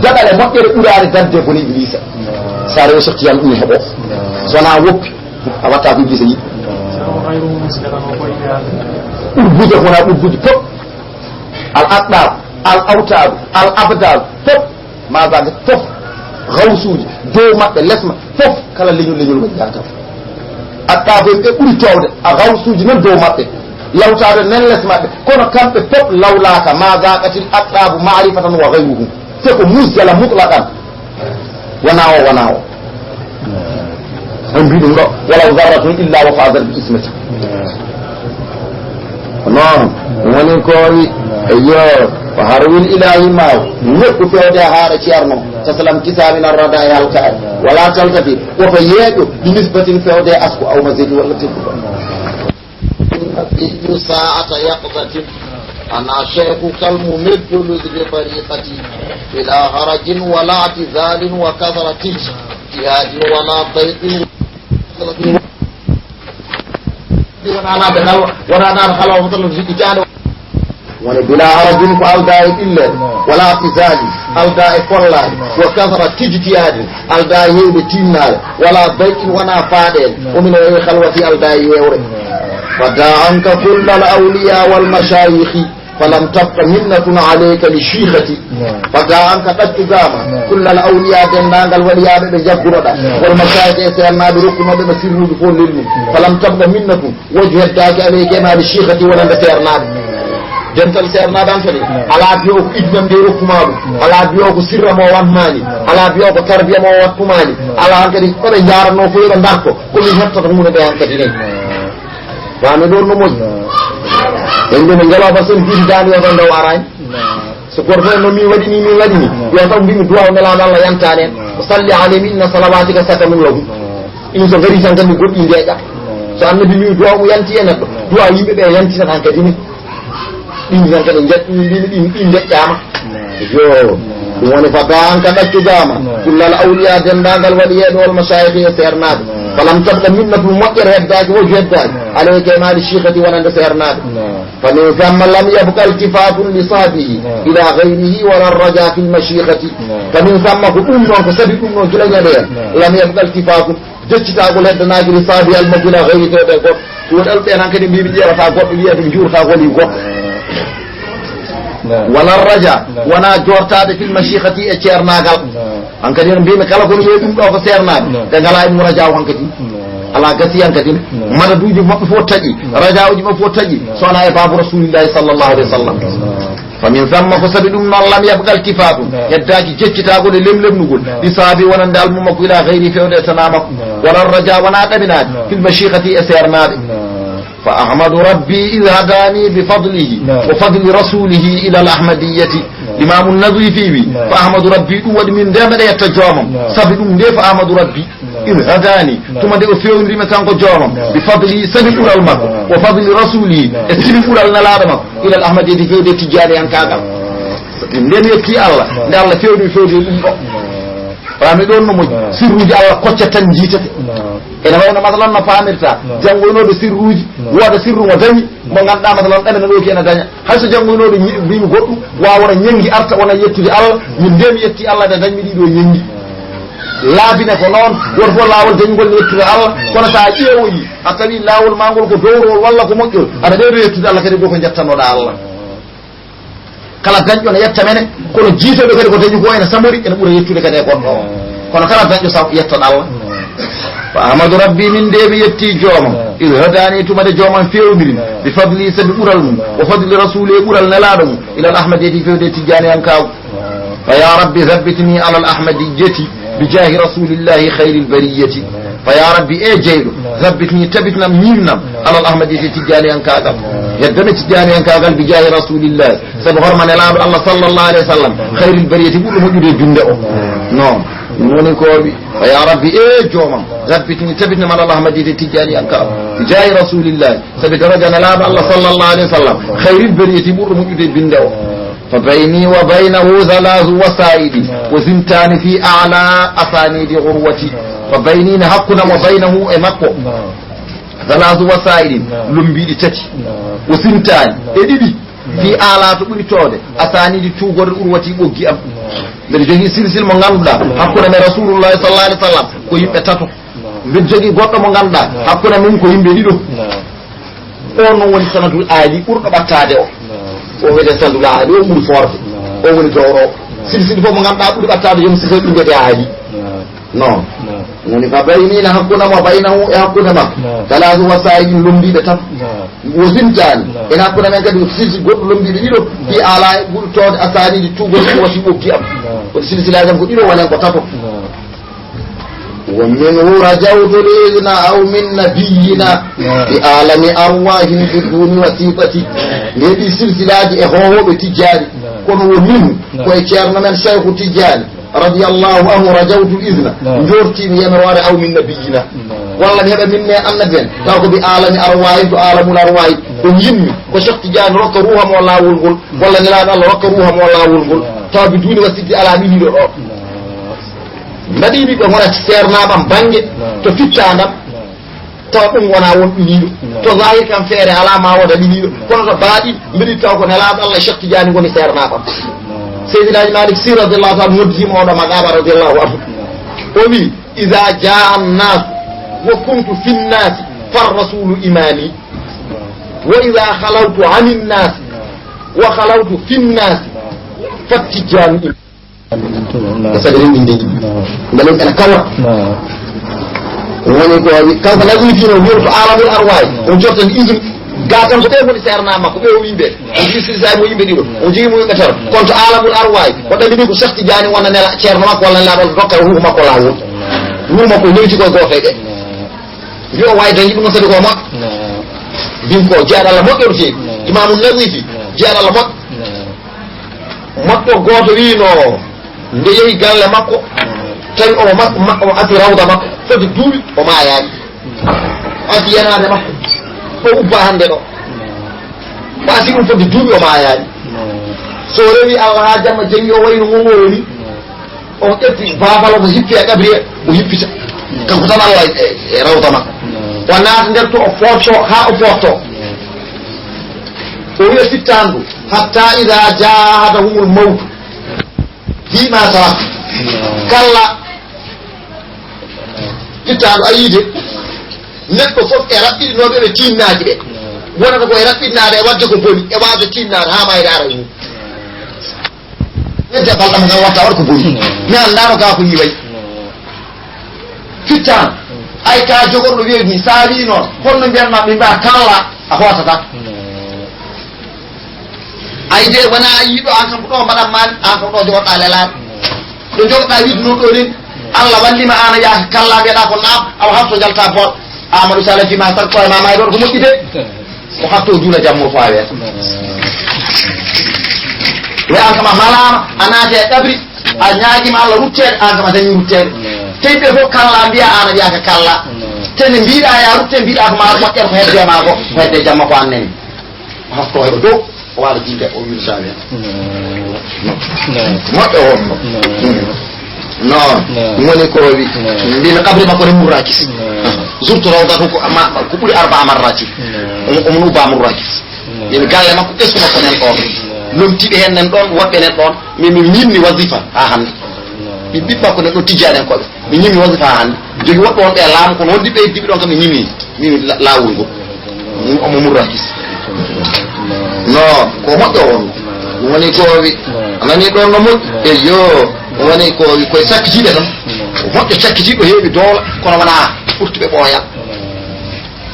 daɗale moƴƴere ɓuurani dadde boni Iblisa sa rewi Cheikh Tidiane ɗum heɓo sona woppi a watta ko Iblisa yiɗi ɓurbuje kowona ɓurbuje fof al aqdar al awtadu al abdal fof masaga fof hawsuji dow maɓɓe lesma fof kala leñol waɗi yakam aqdabo ɓe ɓuuri towde a hawsuji noon dow maɓɓe lawtade nen les maɓɓe kono kamɓe fof lawlaka ma zaqatil aqdabu ma'rifatan wa ghayruhum te ko musjala mutlaqan wona o on mbi ɗum ɗo walaw zarratun illa wa fadar bi ismati non woni koy eyo ko harwil ilahi maw nekku fewde haara ceerno taslam kisamin arrada e halkaare wala taltati woto yeeƴo bi nisbatin fewde asku aw masidi walla tedduɗo أبدي ساعة يقظة أنا شيخك الممد بطريقتي بلا هرج ولا اعتزال وكثرة اجتهاد ولا ضيق wana be dal wana nan xalaw mo tan ci jaano wala bila harajin ko alda illa wala qizali alda e kollal wa kasara tijtiyadi alda yewde tinnal wala baykin wana faadel o min o khalwati alda yewre fada anka kullal awliya wal mashayikh فلم تبق منة عليك لشيختي فدا أنك تجمع كل الأولياء جنان الولياء بجبرة والمشايخ سيرنا بركنا بمسيره بفول للم فلم تبق منة وجه الداك عليك ما لشيختي ولم سيرنا جنتل سيرنا دانفلي على بيوك إدم ديروك مالو على بيوك سر موان مالي على بيوك تربية موان مالي على أنك كل يار نوفير ناكو كل هفت تمون بيانك ديني فامدور نموز ende mi ngala ba sen biidi dani yo do waray so gordo no mi wadini yo taw bimi duwa ngala Allah yantane salli alayhi inna salawatika satamun lahu in so gari tan kan goddi ndeja so annabi mi duwa mu yanti en duwa yimbe be yanti tan kan dini din tan kan din ndejama yo woni fa ban kan accu dama kullal awliya dendangal waliya wal mashayikh yasirnad فلم تبق منة المؤر هداك وجهداك عليك ما للشيخة ولن سيرناك فمن ثم لم يبقى التفات لصحبه إلى غيره ولا الرجاء في المشيخة فمن ثم كأمنا فسبكم وجلنا لم يبقى التفات جدت أقول هذا ناجر صحبه المجلى غيره تودك تقول ألبي أنا كده بيبدي رفاقات إليه في الجور خاقول يقول ولا الرجاء وانا جورتاد في المشيخة اتشيرناغال hankadi non bimi kala ko yoy dum do ko sernaade de ngala e muraja hankadi ala gati hankadi madaduji mabbe fo taji rajauji mabbe fo taji sona e babu rasulillahi sallallahu alaihi wasallam famin zamma ko sabi dum non lam yabgal kifatu yaddaji jeccitago de lemlemnugol isabi wonan dal mum ko ila ghairi fewde tanama wala raja wana tabinat fil mashikhati asirnaade فأحمد ربي إذ هداني بفضله وفضل رسوله إلى الأحمدية إمام النظيفي فأحمد ربي أود من دامنا يتجامم سبب دي فأحمد ربي إذ هداني ثم دي أفيون لما كان جامم بفضله سبب المك وفضل رسوله سبب النلادم إلى الأحمدية فيو دي تجاري أنكاغا ndem yetti Allah nde Allah fewdi ɗum ɗo fami ɗon no moƴƴi sirruji Allah kocca tan jiitate ene wayno masalan no paamirta janngoynoɗo sirruji wooda sirru mo dañi mo ganduɗa masalan ɗamene ɗo ki ene daña hayso janngoynoɗo mbimi goɗɗum wawona ñengi arta wona yettude Allah min ndemi yetti Allah nde dañmi ɗiɗo ñengi laabine ko noon woto fof laawol dañugol ne yettude Allah kono sa ƴeewoyi a tawi laawol ma ngol ko dowrol walla ko moƴƴol aɗa ɗeɗo yettude Allah kadi goko jettanoɗa Allah kala dañƴo ne yetta mene kono jiitoɓe kadi ko dañi ko ene samori ene ɓuura yettude kadi e goɗɗo o kono kala dañƴo saw yettan Allah fa ahmadou rabbi min ndeɓe yetti joomam il hadani tumade joomam fewndiri bi fadli sabi ɓural mum o fadli rasuli e ɓural nelaɗo mum ila al ahmadiyati fewde tijjani an kaw fa ya rabbi thabbitni ala al ahmadiyati bi jahi rasulillahi khayri l bariyati fa ya rabbi e jeyɗo thabbitni tabitnam ñimnam ala al ahmadiyati tijjani an kagal yeddana tijjani en kagal bi jahi rasulillah sabu hormane laaɗo Allah sallallahu alaihi wasallam khairil bariyati ɓurɗo moƴƴude binde o non ɗum woni koɓi fa ya rabbi e joomam rabbitini tabitni man Allah ahmadiyati tijjani en kagal bi jahi rasulillah sabi darajane laaɗo Allah sallallahu alaihi wasallam khairil bariyati ɓurɗo moƴƴude binde o fa bayni wa baynahu zalazu wasaidi wa zimtani fi a'la asanidi urwati fa bayni ne hakkuna wa baynahu e makko zalazu wasaidin lumbiɗi tati o simtani e ɗiɗi fi ala to ɓuri toode asanidi tugorde urwati ɓoggi am mbeɗa jogui silsil mo ganduɗa hakkude me rasulullahi sallallahu alaihi wasallam ko yimɓe tato mbeɗa jogui goɗɗo mo ganduɗa hakkude mum ko yimɓe ɗiɗo on noon woni sanadul aali ɓurɗo ɓattade o wiyete sanadul aali o ɓuuri forde o woni dowro silsil fof mo ganduɗa ɓuuri ɓattade joom sifo ɓingede aali non woni fa baynina hakkunde mo baynahu e hakkunde makko talaatu wasayidin lombiɓe tan wosimtani ene hakkunde men kadi silsi goɗɗo lombiɓe ɗiɗo fi ala e ɓurtode asaniji tugol wasi ɓoggi am kono silsilaji am ko ɗiɗo wonen ko tato wa minhu rajawtu l'idna aw min nabiyina bi alami arwahin bi duni wasifati ndeɗi silsilaji e howoɓe tijjani kono wo minhu koye ceerno men cheikhu tijjani radiyallahu anhu rajawtu l'idna jortimi yemerore aw min nabiyina walla mi heɓa minne annabi en taw ko bi alami arwahin to alamul arwahi ko yimmi ko cheikh tijjani rokka ruham o lawol ngol walla nelaɗo Allah rokka ruham o lawol ngol taw bi duni wasifti ala ɗiɗiɗo ɗo mbaɗimi ɓe gonat seernaɓam banggue to fittadam to ɗum wona won ɗiniɗo to zahir kam feere ala ma woda ɗiniɗo kono to baaɗi mbiɗi taw ko nelaɗo Allah Cheikh Tidiane woni serna kam Seydina Malik Sy radiyallahu anhu noddima oɗo magaba radiyallahu anhu o wi ida jaa annas wa kuntu fi nnasi farrasulu imami wa ida halawtu ani nnasi wa halawtu fi nnasi fattijanu imami sagarin ɗin deji ngalen ena kawa woni ko kanko nazmi fino wiyto alamul arwahi on jottan usine gakam so ɓe woni serna makko ɓe o yimɓe on jistisay mo yimɓe ɗiɗo on jogui mo yimɓe tato kono to alamul arwahi o ɗaɓi ɗi ko Cheikh Tidiane wonna nela ceerno makko walla laɗon dokka huuko makko lawol huuko makko leyti koye gooto ɗe wi o wawi dañi ɗum noon kadi ko moƴƴo bin ko jeeɗa Allah moƴƴo teeɗi imamu nazifi jeeɗa Allah moƴƴo gooto wino nde yehi galle makko tawi omo asi rawda makko foti duuɓi o mayaani asi yanade makko o ubba hande ɗo o asi ɗum foti duuɓi o mayaani so rewi Allah ha jamma jangi o wayno ngongoroni o ƴetti babal omo hippi e ɗabri e o hippita kanko tan Allah e rawda makko o naata nder to o fotto ha o fotto o wiya fittandu hatta ida jahadahumul mawtu fima tarak kalla fittandu a yiide neɗɗo fof e raɓɓiɗinoɓe ɓe tinnaji ɓe wonata koye raɓɓiɗnade e wadde ko boni e wawde tinnade ha mayde ara ni nedde balɗam kam watta waɗa ko boni mi andano ka ko yiway fittan ay ka jogorɗo weedi sa wi noon holno mbiyatma ɓe mbiya kalla a hotata ay de wona a yiiɗo an kam ko ɗo mbaɗan mani an kam ɗo jogoɗɗa lelaɗo ɗo jogoɗɗa wiide noon ɗo nin Allah wallima an a yaaka kalla mbiyeɗa ko naam awa hatto jalta bool Amadou Sall fima tan koye ma may ɗon ko moƴƴi de o hatto duuna jammo fo a wiyata wi an kam a malama a naate e ɗabri a ñaaguima Allah ruttede an kam a dañi ruttede teyi ɓe fof kalla mbiya an a wiyaka kalla tene mbiɗa ya rutte mbiɗa ko ma moƴƴere ko hedde ma ko hedde jamma ko annene o hatto heɗo dow o waɗa jinde o wiru sa wiya moƴƴo wonno non woni ko wi mbino kabri makko ne murrakis zurtu rawdatu ko ɓuuri arba marrati omo nuba murrakis yen galle makko ɓesgu makko nen ɗon lomtiɓe hen nen ɗon woɓɓe nen ɗon min mi ñimmi wasifa ha hande mi ɓiɓɓakko nen ɗo tijjanen koɓe mi ñimmi wasifa ha hande jogui woɓɓe on ɓe laamu kono wonɗi ɓe diɓi ɗon kam mi ñimmi lawol ngo omo murrakis non ko moƴƴo wonno ɗum woni ko wi anani ɗon no moƴƴi e yo woni ko koye sakkitiɓe tan ko moƴƴo cakkitiɗo heewi doola kono wona ɓurtuɓe ɓooyal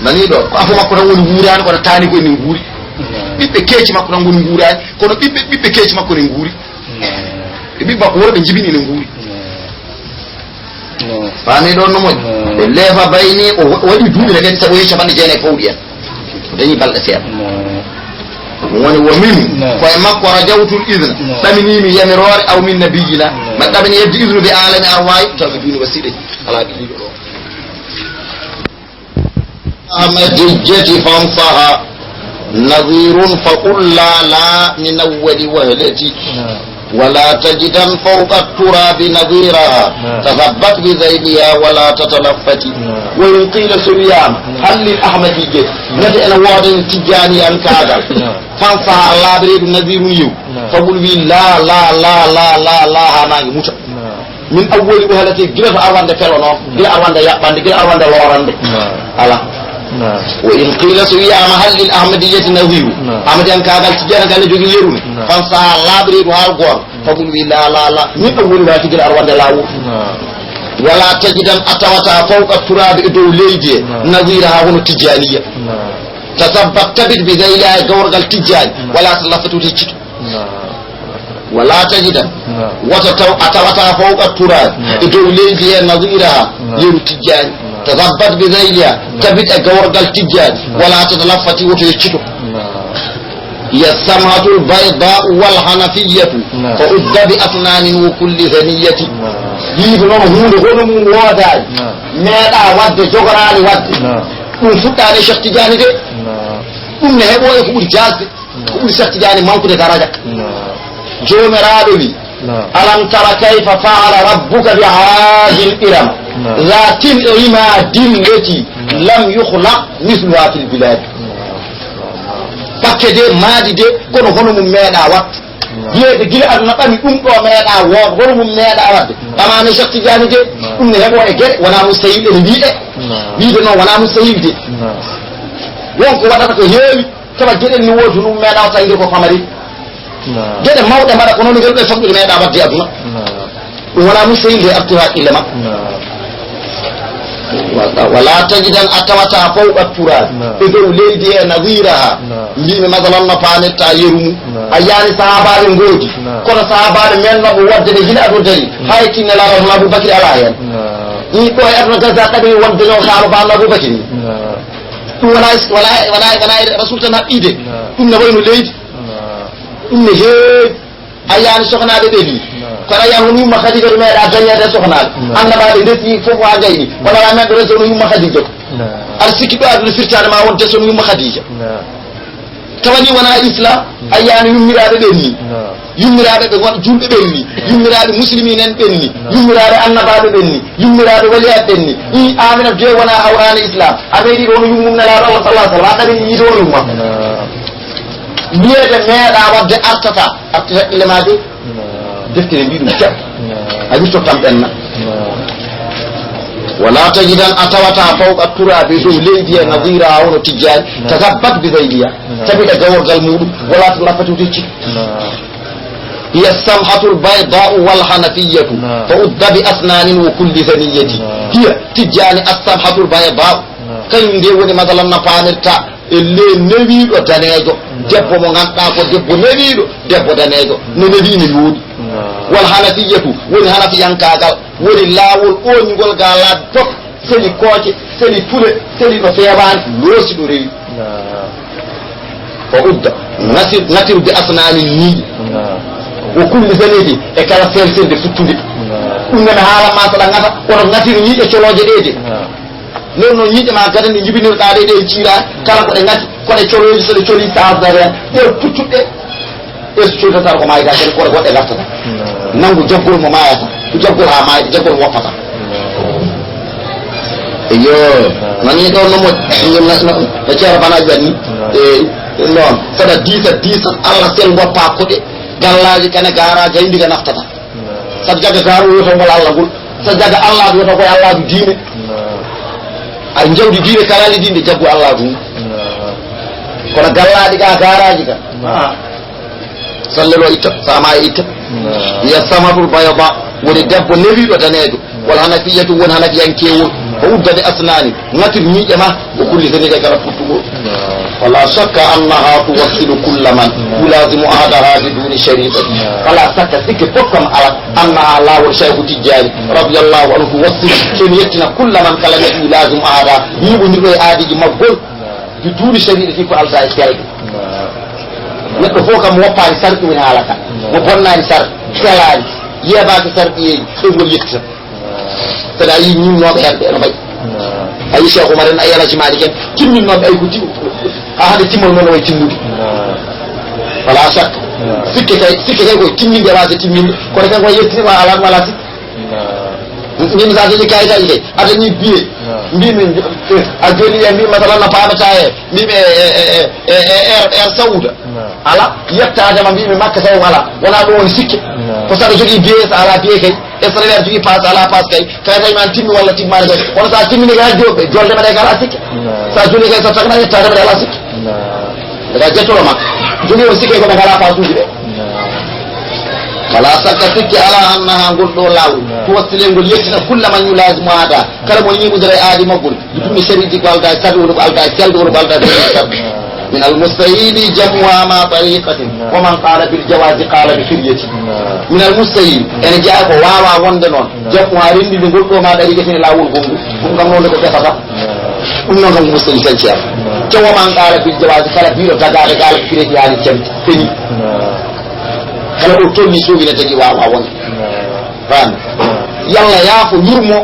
nani ɗo ko afo makko tan woni guurani kono taani koye ni guuri ɓiɓɓe keeci makko tan woni guurani kono ɓiɓɓe keeci makko ne guuri e ɓiɓɓe makko worɓe jibini ne guuri faami ɗon no moƴƴi o leefa bayni o waɗi duuɓi ne kadi sabu yehi capanɗe jeenayi fawɗi en o dañi balɗe seeɗa woni wo min koye makko rajawtul isne ɗaminimi yamirore aw min nabiyina ma ɗamini yedde isnu bi alami arwayi tawɓe duni wasiɗe ala ɗiɗiɗo ɗo amadijjati fansaha nadirun fa qul la min awwali wahlati ولا تجدا فوق التراب نظيرها تثبت بذيلها ولا تتلفت وإن قيل سريان هل للأحمدية نتي أنا واضح تجاني أنكادا فانصها الله بريد نظير يو فقل بي لا لا لا لا لا لا هناك موتا من أول وهلتي جلس أروان دي فلو نو جلس أروان دي يقبان دي جلس أروان دي لوران دي ألا وإن قيل سريان هل للأحمدية نظير أحمدية أنكادا تجاني قال جوغي يروني فانصها الله بريد هالقوان فقل بي لا لا لا من أول وهلتي جلس أروان دي لاو ولا تجدا أتوتا فوق التراب إدو ليدي نظيرها هنا تجانية تثبت تبت بذيلها جورغل تجاني ولا تلفتوا تجد ولا تجدا أتوتا فوق التراب إدو ليدي نظيرها يرو تجاني تثبت بذيلها تبت جورغل تجاني ولا تلفتوا تجد هي السمعة البيضاء والحنفية فأد بأفنان وكل ثنية yiiɓe noon hunde hono mum woodaani meeɗa wadde jogoraani wadde ɗum fuɗɗaani e Cheikh Tidiane de ɗum ne heɓoo e ko ɓuri jasde ko ɓuri Cheikh Tidiane manqude daraja joomiraaɗo wi alam tara kayfa faala rabbuka bi haadil iram zatin imadin lati lam yukhlaq mithluha fil bilad pakke de maadi de kono hono mum meeda wat yeede gila aduna bami dum do meeda wood hono mum meeda wadde amana shakti jani de dum ne hebo e gere wana mustahil en wiide non wana mustahil de wonko wadata ko heewi kaba gede ni wodu num meeda tawde ko famari gede mawde mara ko non ngel be fokki meeda wadde aduna dum wana mustahil de abtuha ilma ولا تجد أتوتا فوق التراب إذا ليدي نظيرها لين مثلا نفعل تايرم أيان صحابة نقولي كل صحابة من نبوا وجد هنا رجلي هاي كنا لا رحمة أبو بكر عليه يكو أبن جزاء كبير وجدنا صحابة أبو بكر ولا رسول الله إيده إن نبوا ليد إن هي أيان سخنا بدي kala ya hunu ma khadija me da danya da soxnal annaba de deti fofu wa gayni wala la me do sonu ma khadija al sikido adul firtana ma won te sonu ma khadija tawani wana islam ayani yumirade den ni yumirade be won julbe ben ni yumirade muslimin en ben ni yumirade annaba de ben ni yumirade waliyat den ni i amina de wana awrani islam abedi do yumum na la Allah sallallahu alaihi wasallam ni do yumma niede meeda wadde artata artata ilmaade deftere mbiɗum cap a wirtotam ɓenna wala tajidan a tawata fawqa turaɓe dow leydi e nadira wono tijjani tagabbat bi zayliya tabiɗa gaworgal muɗum wala to lappatude cik hiya samhatu lbaydau walhanafiyatu fa udda bi asnanin wa kulli zaniyati hiya tijjani assamhatu lbaydau kañum nde woni madalan na pamirta e le newiɗo danejo debbo mo ganduɗa ko debbo newiɗo debbo danejo no newi ne yooɗi wal hanafiyatu woni hanafiyankagal woni laawol oñugol ga laabi fof seni kooce seni tule seni ɗo feewani loosi ɗo rewi o udda natir bi asnani niiƴi o kulli sanidi e kala felselde futtude ɗum nene haalanma saɗa gata oto natir ñiiƴe coloje ɗeede non noon ñiiƴe ma gadande jibinirɗa ɗe ɗe ciirani kala koɗe gati koɗe coloji soɗe coli sasdaren ɗe puccuɗɗe e so cuutata ko mayda kadi koɗe goɗɗe laftata nangu jaggol mo mayata jaggol ha mayde jaggol woppata eyo nani ɗon no moƴƴi ceero banaji wat ni e noon saɗa diisa Allah sel woppa koɗe gallaji kane garaji hay ndiga naftata saɗa jagga garu wiyotongol Allah ngol saɗa jagga Allah wiyata koye Allah du diine ay jawdi diine kalali dinde jaggu Allah dum kono gallaɗi ga garaji ka sallelo itta sama itta ya samatul bayda woni debbo newiɗo danejo wal hanafiyatu won hanafiyankewol o uddade asnani ngatir ñiiƴe ma o kulli senide kala futtugol wala shakka annaha tuwassilu kulla man yulazimu ahadaha biduni shari'ati wala shakka sikke fokkam ala annaha lawol cheikhu tijjani radiyallahu anhu tuwassilu sen yettina kulla man kala neɗɗo yulazimu ahada yiɓodirɗo e aadiji maggol biduni shari'ati ko alta e kelɗe neɗɗo fof kam woppani sarɗi woni haalata mo bonnani sarɗi selani yeɓaki sarɗiyeji ɗogol yettita saɗa yi ñimnoɓe herɓe eno mbayi ayi cheikh oumar en ayi alajimaɗi ken timminnoɓe ay ko ha hade timmol noon o way timmude wala chaque sikke kay koye timminde wasde timminde kono ken koye yettinima ala ɗum ala sikki min sa jogi kayitaji kay adañi biye mbimi a joni e mbi masalan no paamata e mbimi air saouda ala yettadema mbimi makka taw ala wona ɗum woni sikke ko saɗa jogui biye so ala biye kay e saɗa wer jogui passe ala passe kay kayitaji ma timmi walla timmani kay kono sa timmini kay joɓe joldema ɗe ka ala sikke sa joni kay so tagna yettadema ɗe ala sikke daga jettoro makka jogui on sikke koɓe ngala passe uji ɗe wala sakka sikki ala annaha ngol ɗo lawol tuwassile ngol yettina kulla man yulazimu ada kala mo ñimudere aadi maggol ɗumi sharidi ko alda sadi woni ko alda selde woni ko alda min almustahili jamuha ma tariqatin wa man qala bil jawazi qala bi firyati min almustahil ene jaa ko wawa wonde noon jamuha rendinde ngol ɗo ma ɗarigatine lawol gongu ɗum kam noon ko defata ɗum noon kam ko mustahil tan ceer te wa man qala bil jawazi kala biɗo tagade gala ko firyati yani cemti feni kala o tolni sowina tagi wawa wonde fami yalla yaafo yurmo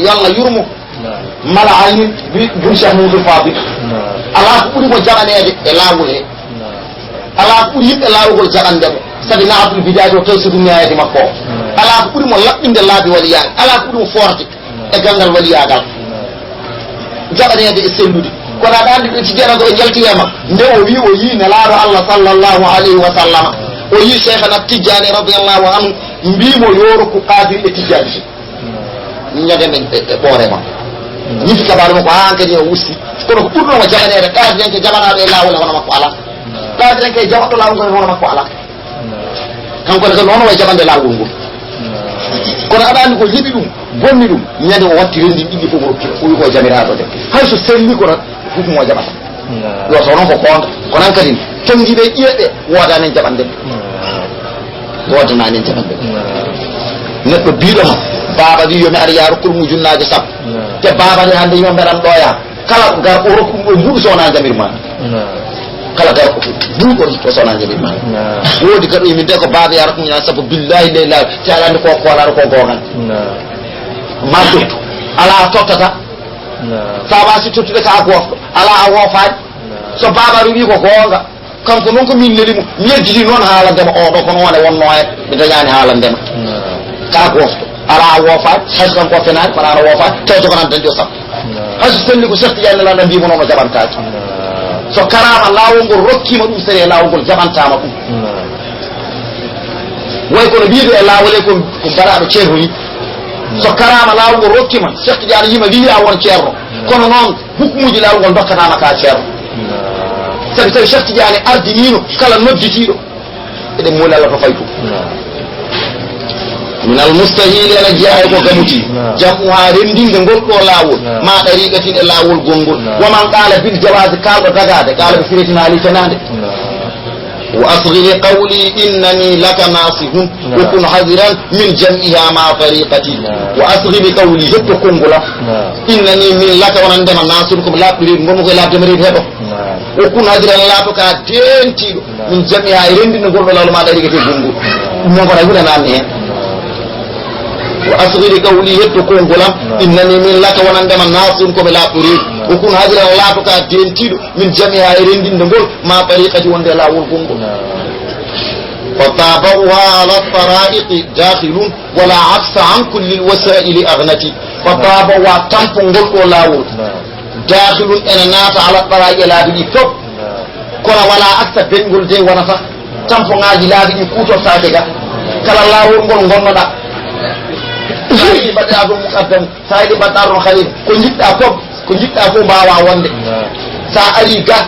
yalla yurmo mala aynin bun cheikh moudou fadil ala ko ɓuuri mo jaɓanede e laawol he ala ko ɓuuri yimɓe laawugol jaɓandemo sabi naatul bidaji o tawsidu nihayati makko ala ko ɓuri mo laɓɓinde laabi waliyaɓe ala ko ɓuri mo forte e gandal waliyagal jaɓanede e sellude kono aɗa andi ɓe tijjanaɗo e jaltirema nde o wi o yi nelaɗo allah sallllahu alayhi wa sallama o yi cheikhana tijjani radiallahu anhu mbimo yoro ko qadir e tijjani ñademen e ɓoorema ñifi kabaru makko ha kadi o wusti kono ko ɓurnomo jaɓanede qadir en ke jaɓanaɗo e lawol e hono makko ala qadir en ke jaɓaɗo lawol ngol e hono makko ala kankone ko noon way jaɓande lawol ngol kono aɗa andi ko heeɓi ɗum bonni ɗum ñande o watti rendi ɗiɗi fof o wi ko jamiraɗo de hay so selli kono fof mo jaɓata yo so noon ko konta konan kadi tongiɓe ƴiyeɓe wodanen jaɓande wodananen jaɓande neɗɗo biɗoma baba wi yomi aɗa yaa rokkuɗum ujunnaje sappo te baba nde hande yo mbeɗan ɗoya kala gar o rokku ɗum ɗo mbuɗo sowona jamirma kala gar buuɗo o sowona jamirma woodi kadi min de ko baba ya rokkum ujunnaje sappo billahi leylahi te aɗa andi ko koolaɗo ko gogan ma tottu ala tottata sa wasi tottude ka gofɗo ala a woofaani so baba wi ko gonga kanko noon ko min nelimo mi yedditi noon haalandema oɗo kono wone wonno e mi dañani haalandema ka gofɗo ala a woofaani hayso kanko fenaani kono ana woofaani taw jogonan dañde o sappo hayso telli ko Cheikh Tidiane landa mbimo noon o jaɓantaki so karama laawol ngol rokkima ɗum sere laawol ngol jaɓantama ɗum way kono wiide e laawol e ko mbaɗaɗo ceerno ni so karama laawol ngol rokkima Cheikh Tidiane yima wiya won ceerno kono noon hukmuji laawol ngol dokkatama ka ceerno sabi tawi Cheikh Tidiane ardinino kala nodditiɗo eɗen muuli Allah to faytu min almustahili ene jeeya ko gamuti jamuha rendinde ngol ɗo laawol ma ɗariqatin e laawol gongol woman qala bil jawasi kalɗo dagade qala ɓe firetinali tenade wa asghiri qawli innani laka nasihun wa kun hadiran min jam'iha ma tariqati wa asghiri qawli hetto kongolam innani min laka wonandema nasihun komi laɓɓireɗi gonmo koye labdema reedu heɗo wa kun hadiran laato ka tentiɗo min jam'iha e rendinde ngol ɗo lawol ma ɗariqati gongol ɗum noon kona wilananni hen wa asghiri qawli hetto kongolam innani min laka wonandema nasihun komi laɓɓireɗi o kun hadiran laato ka dentiɗo min jamiha e rendinde ngol ma tariqati wonde lawol gongol fa tabaruha ala taraiqi dakhilun wala aksa an kulli lwasaili agnati fa tabaruha tampo ngol ɗo lawol dakhilun ene naata ala taraiqi laabi ɗi fof kono wala aksa beñgol de wonata tampo ngaji laabi ɗi kutortake ga kala lawol ngol gonnoɗa sa yiɗi mbaɗɗa ɗum muqaddam sa yiɗi mbaɗɗa ɗon halil ko jiɗɗa fof ko jiɗɗa fof mbawa wonde sa ari ga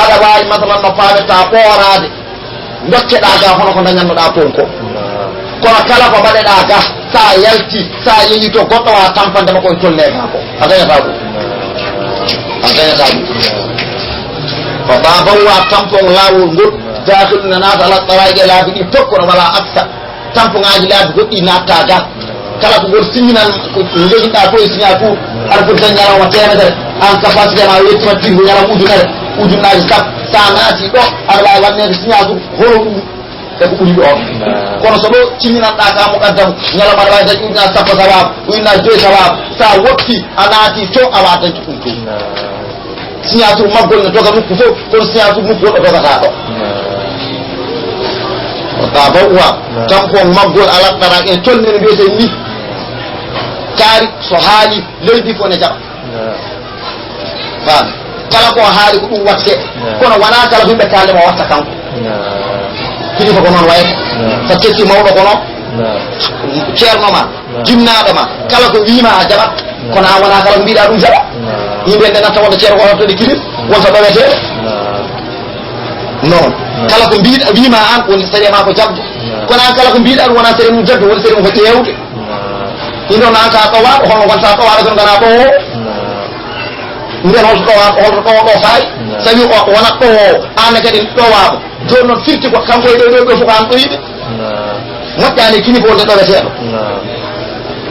aɗa wawi masalan no paameta ɓoorade dokkeɗa ga hono ko dañannoɗa toon ko kono kala ko mbaɗeɗa ga sa yalti sa yeehi to goɗɗo wa tampandema koye tollega ko a dañata ɗum a dañata ɗum ko babawa tampon lawol ngol dahilu ne naata ala ɗaraƴe laabi ɗi fof kono wala aksa tampoŋaji laabi goɗɗi natta ga kala ko ngol signinan ko jogiɗa ko e signature aɗa foti tan ñalawma temedere en capacité ma wettima tirgo ñalawma ujunnaji sappo sa naati ɗo aɗa wawi wannede signature holo ɗum eko ɓuuri ɗo kono so ɗo timminanɗa ka muqaddam ñalawma aɗa wawi dañi ujunnaji sappo sababu ujunnaji joyi sababu sa wotti a naati to awa dañci ɗum to signature maggol ne doga nokku fof kono signature nokku goɗɗo dogata ɗo ta bawwa tampon maggol alaɗɗara en tolnene mbiyete ni kaari so haali leydi fo ne jaɓa faam kala ko haali ko ɗum watte kono wona kala yimɓe kaldema watta kanko kilifa ko noon wayata sa ketti mawɗo ko noon ceerno ma jinnaɗo ma kala ko wiima a jaɓat kono a wona kala ko mbiɗa ɗum jaɓa yimɓe nde natta wonde ceerno ko hotoɗe kilif wonta ɗoweteɗo non kala ko mbiɗa wiima an woni sariya ma ko jabde kono an kala ko mbiɗa ɗum wona sariya mum jabde woni sariya mum ko ƴewde ino noon ka ɗowaɗo hono gonta ɗowaɗo gon gana ɗowo nden holto ɗowo ɗo fayi sawi wonat ɗowo anne kadi ɗowaɓo joni noon firti ko kanko e ɗo fof ko an ɗoyiɗe moƴƴani kini ko wonde ɗoweteɗo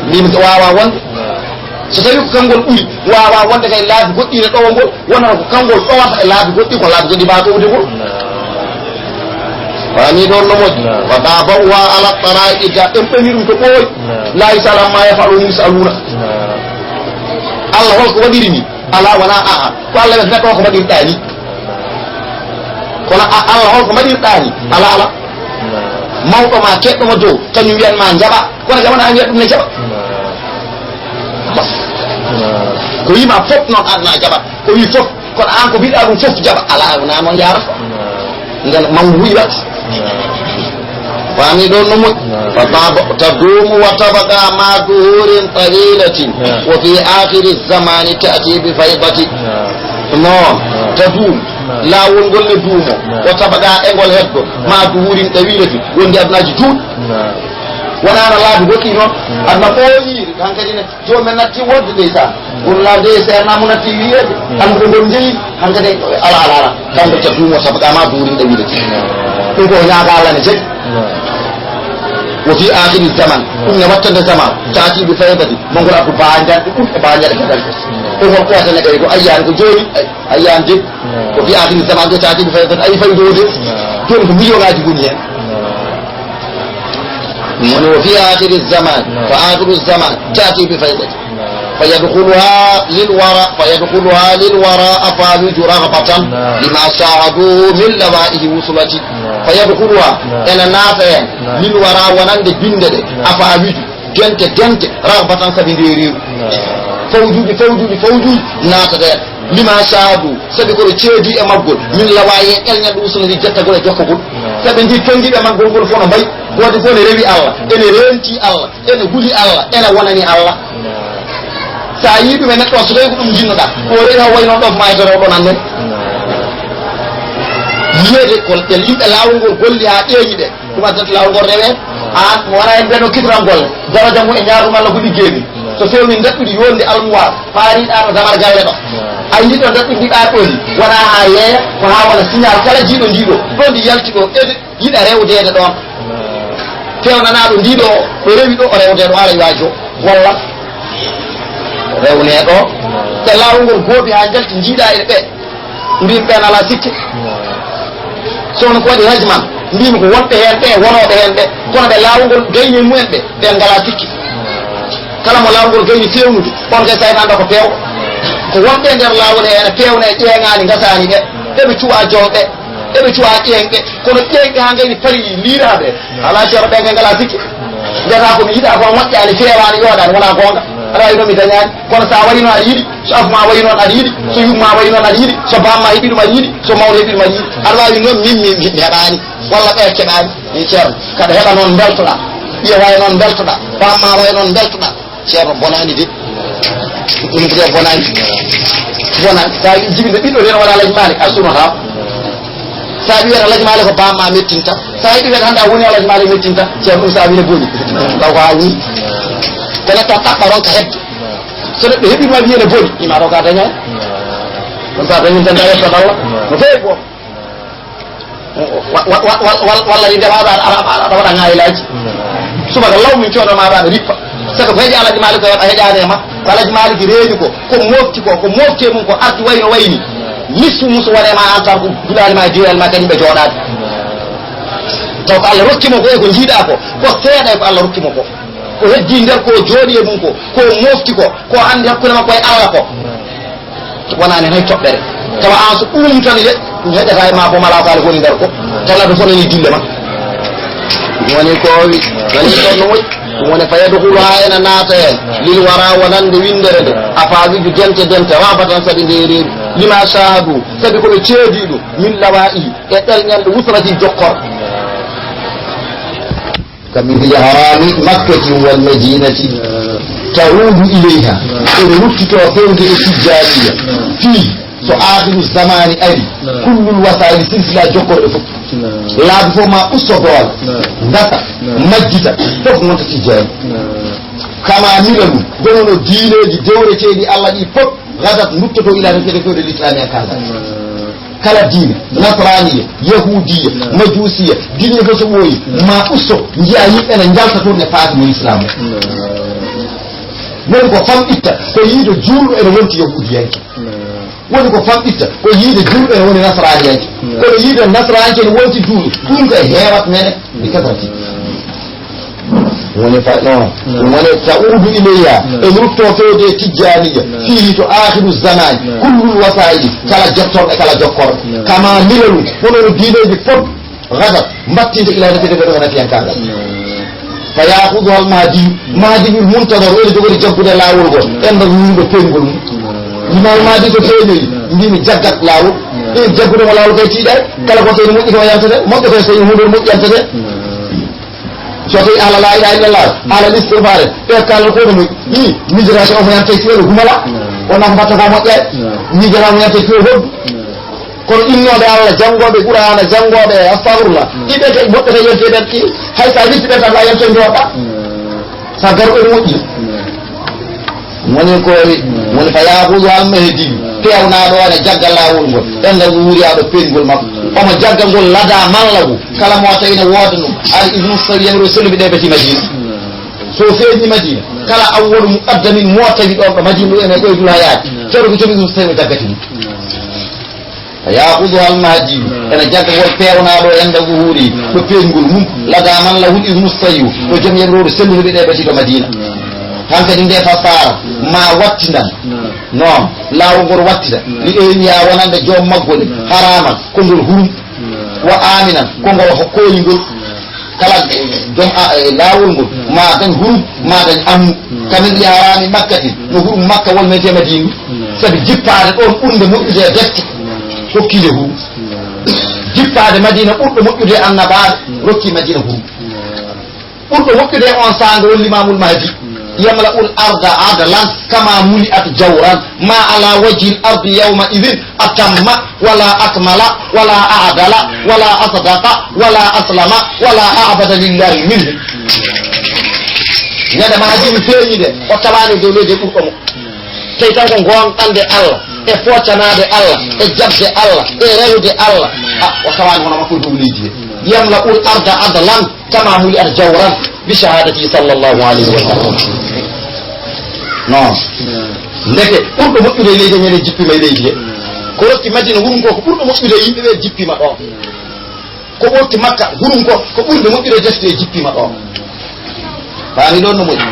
mbimi wawa wonde so tawi ko kangol ɓuuri wawa wonde kay laabi goɗɗi ne ɗowo ngol wonata ko kangol ɗowata e laabi goɗɗi ko laabi goɗɗi mba ɗowde ngol wani ɗon no moƴƴi waɗa bawwa ala ɗaraɗi ga ɗen ɓeni ɗum to ɓooyi layi salam ma yafaɗo yusaluna allah holko waɗiri ni ala wona aa ko allah wiyata neɗɗo ko mbaɗirɗa ni kono allah holko mbaɗirɗa ni ala mawɗo ma keɗɗo mo dow kañum wiyan ma jaɓa kono jamana wiya ɗum ne jaɓa ko yima fof noon an na jaɓa ko wi fof kono an ko mbiɗa ɗum fof jaɓa ala wona noon jarata nden mam wuyat fami ɗon no moƴƴi tadumu wa tabaka ma duhurin tawilatin wa fi akhiri zamani ta'ti bi faydati non tadum lawol ngol ne duumo wa tabaka e ngol heddo ma duhurin tawilatin wondi adnaji juut wonano laabi goɗɗi noon adna ɓooyiri hankadi ne jomumen natti wodde ndeysan wonla nde seernamo natti wiyede hande ngol jeeyi hankadi ala kanko tadumo tabaka ma duhurin tawilatin ɗum ko ñaaga Allah ne jeggi wo fi akhiri zaman ɗum ne wattande zaman taati bi faydati mongol abdu bajanɗe ɓurɗe bañaɗe kadal ɗo hol kotane ɓey ko ayyani ko joni ayyani de wo fi akhiri zaman de taati bi faydati ayi faydode joni ko million ngaji goni hen woni wo fi akhiri zaman fa akhiru zaman taati bi faydati فيدخلها للوراء أفاوج رغبة لما شاهدوا من لوائه وصلتي فيدخلها أنا نافع للوراء ونند بندد أفاوج جنت رغبة سبيل فوجود نافع لما شاهدوا سبيل تشيدي أمغول من لوائه ألنا وصلتي جتغول جوكغول سبيل تنجي أمغول غول فونا باي غودي فونا ريبي الله ene renti Allah ene guli Allah ene wonani Allah sa yiɗum e neɗɗo so tawi ko ɗum jinnoɗa o rewi ha wayno ɗo maytoro ɗo nan noon yiyede ko yimɓe lawol ngol golli ha ƴeeñi ɗe ɗum addata lawol ngol rewe an wona en ɓeno kitran golle daraja mum e ñaarum Allah ko liggeemi so fewni daɗɗuɗi yonde almuwar paariɗa no damar galle ɗo a yi ɗo daɗɗuɗiɗa ɗoni wona ha yeeya ko ha wona signal kala jiiɗo ndiɗo ɗo ndi yalti ɗo ede yiɗa rewdede ɗon fewnanaɗo ndiɗo ɗo rewi ɗo o rewdeɗo ala wajo walla rewneɗo ɓe lawol ngol gooɓi ha jalti jiiɗa e ɓe mbimi ɓen ala sikke sono ko waɗi hajman mbimi ko wonɓe hen ɓe wonoɓe hen ɓe kono ɓe lawol ngol gayni mumen ɓe ngala sikki kala mo lawol ngol gayni fewnude on kay saytanɗo ko peew ko wonɓe nder lawol he ene pewna e ƴeeŋani gasani ɓe eɓe cuwa jowɓe eɓe cuwa ƴeeŋɓe kono ƴeeŋɓe ha gayni pari liiraɓe ala ceero ɓe ngala sikki mbiyata komi yiɗa kon moƴƴani fewani yooɗani wona gonga aɗa wayi noon mi dañani kono sa wayi noon aɗa yiiɗi so afma wayi noon aɗa yiiɗi so yumma wayi noon aɗa yiiɗi so bamma heeɓiɗum aɗa yiiɗi so mawɗo heeɓiɗum aɗa yiiɗi aɗa wawi noon min mi heɓani walla ɓe keɓani mi ceerno kaɗa heɓa noon beltoɗa ɓiya wayi noon beltoɗa bamma wayi noon beltoɗa ceerno bonani de ɗum de bonani sa jibinde ɓiɗɗo ten waɗa alaji malik assunotaw sa wiyata alaji malik ko bamma mettinta sa yiɗi wiyata hande a woni alaji malik mettinta ceerno ɗum sa wine boni taw ko ha wii kono to ɗaɓɓa ronka hebde so neɗɗo heɓima wiyene boni ima ɗo ka dañani ɗum sa dañin tan a yettat Allah no fewi bo walla ni ndemaɗo aɗa waɗa ngayilaji subaka law min coɗomaɗo aɗa rippa sago ko heeƴi alaji malik ko waɗa heƴade e ma ko alaji malik reeni ko ko mofte mum ko ardi wayno wayni nisfu musu waɗema en tan ko guɗalima e diwel ma kañum ɓe jooɗade taw ko Allah rokkimo ko e ko jiiɗa ko seeɗa e ko Allah rokkimo ko heddi nder ko jooɗi e mum ko mofti ko andi hakkude makko e Allah ko wonani hay toɓɓere tawa an so ɗum tan ɗum heƴata e ma ko mala kaali woni nder ko tawlaɓe fonani dille ma ɗum woni ko wi nani ɗon no woyi ɗum woni fa yadhulu ha ena naata hen lil wara wonande windere nde afawiju dente rabatan saɗi ndereeri lima shahadu sabi koɓe ceedi ɗum min lawa'i e ɗelñande wusrati jokkor كمثل حرام مكة والمدينة تعود إليها ونفتك وفوق التجارية فيه آخر الزمان أري كل الوسائل سلسلة جكر إفك لا بفما أصدوال نتا مجد فوق التجاري كما ميلانو دونو دينه دي دورة دي الله دي فوق غدت نكتو إلى نفسك الإسلامية كذا kala diine nasraniya yahudiya majusiya diine ko so ɓooyi ma usto jiya yimɓe ne jalta toon e faatimo islam woni ko famɗitta ko yiide juulɗo ene wonti yahudiyanke woni ko famɗitta ko yiide juulɗo ene woni nasraniyanke kono yiide nasraniyanke ene wonti juulɗo ɗum ko heewat mene ɗi kasati woni fa non woni ta'udu ilayya e rutto fewde tijjaniya fihi to akhiru zamani kullul wasaili kala jottorɓe kala jokkorɓe kama milalu hono diineji fof غضب مبتين إلى نتيجة بدون نتيجة كذا فيأخذها المهدي المنتظر إلى دور جبر لا ورغو إن الرجل بتنقل لما المهدي تفعله يجي جدك لاو إيه جبر ولا ورغو تيجي كلا بسيط ممكن ما ينتهي ممكن بسيط ممكن ينتهي شوفي على لا إله إلا الله على الاستغفار إيه كلا كونه إيه مجرى شو ما ينتهي فيه جملا ونحن بتقوم عليه مجرى ما ينتهي فيه kono innode Allah jangoɓe Qur'ana jangoɓe astaghfirullah iɓe kay woɓɓe to yente ɓen ɗi hay sa wittiɓe tan la yente jooɗa sa garuɓe moƴƴi woni koori woni fa yahudu almahdi pewnaɗo ene jagga lawol ngol ɗengal wuuriyaɗo pengol makko omo jagga ngol lada mallagu kala mo tawi ne wooda ɗum al ibnu sawi yamro selluɓe ɗe ɓeti madina so feeñi madina kala awwolu muqaddamin mo tawi ɗon ɗo madina ɗo ene ɓoydul hayati ceeɗo ko jogi ɗum so tawi jaggati mum يأخذها المهدي أنا جاك والبيرنا لو عند ظهوري ببينقول هم لدى من له إذن الصيو وجم يمرور سلوه بدأ بشيك مدينة هل كدين دي فصار ما واتنا نعم لا وقر واتنا لإن يا ونان جوم مقبول حراما كنقول هم وآمنا كنقول حقوين قول kala jom lawol ngol ma tan hurum ma tan am kamin yarani makkati no hurum makka wol mete madina sabi jippade don ɓurde moƴƴude defte hokkide hurum jippade madina ɓurɗo moƴƴude annabaɓe rokki madina hurum ɓurɗo moƴƴude on sanga wol limamul mahdi يملأ الأرض عدلا كما ملئت جورا ما على وجه الأرض يومئذ أتم ولا أكمل ولا أعدل ولا أصدق ولا أسلم ولا أعبد لله منه ñande ma jimi feeñide o tabani dow leydi ɓurɗomo tey tan ko gonɗande Allah e foccanade Allah e jabde Allah e rewde Allah o tabani hono makko dow leydi he يملأ الأرض عدلا كما ملئت جورا بشهادته صلى الله عليه وسلم non ndeke ɓurɗo moƴƴude leydi ñande jippima e leydi he ko rotti madina hurum ko ko ɓurɗo moƴƴude yimɓeɓe jippima ɗon ko ɓorti makka hurum ko ko ɓurde moƴƴude defte e jippima ɗon faami ɗon no moƴƴi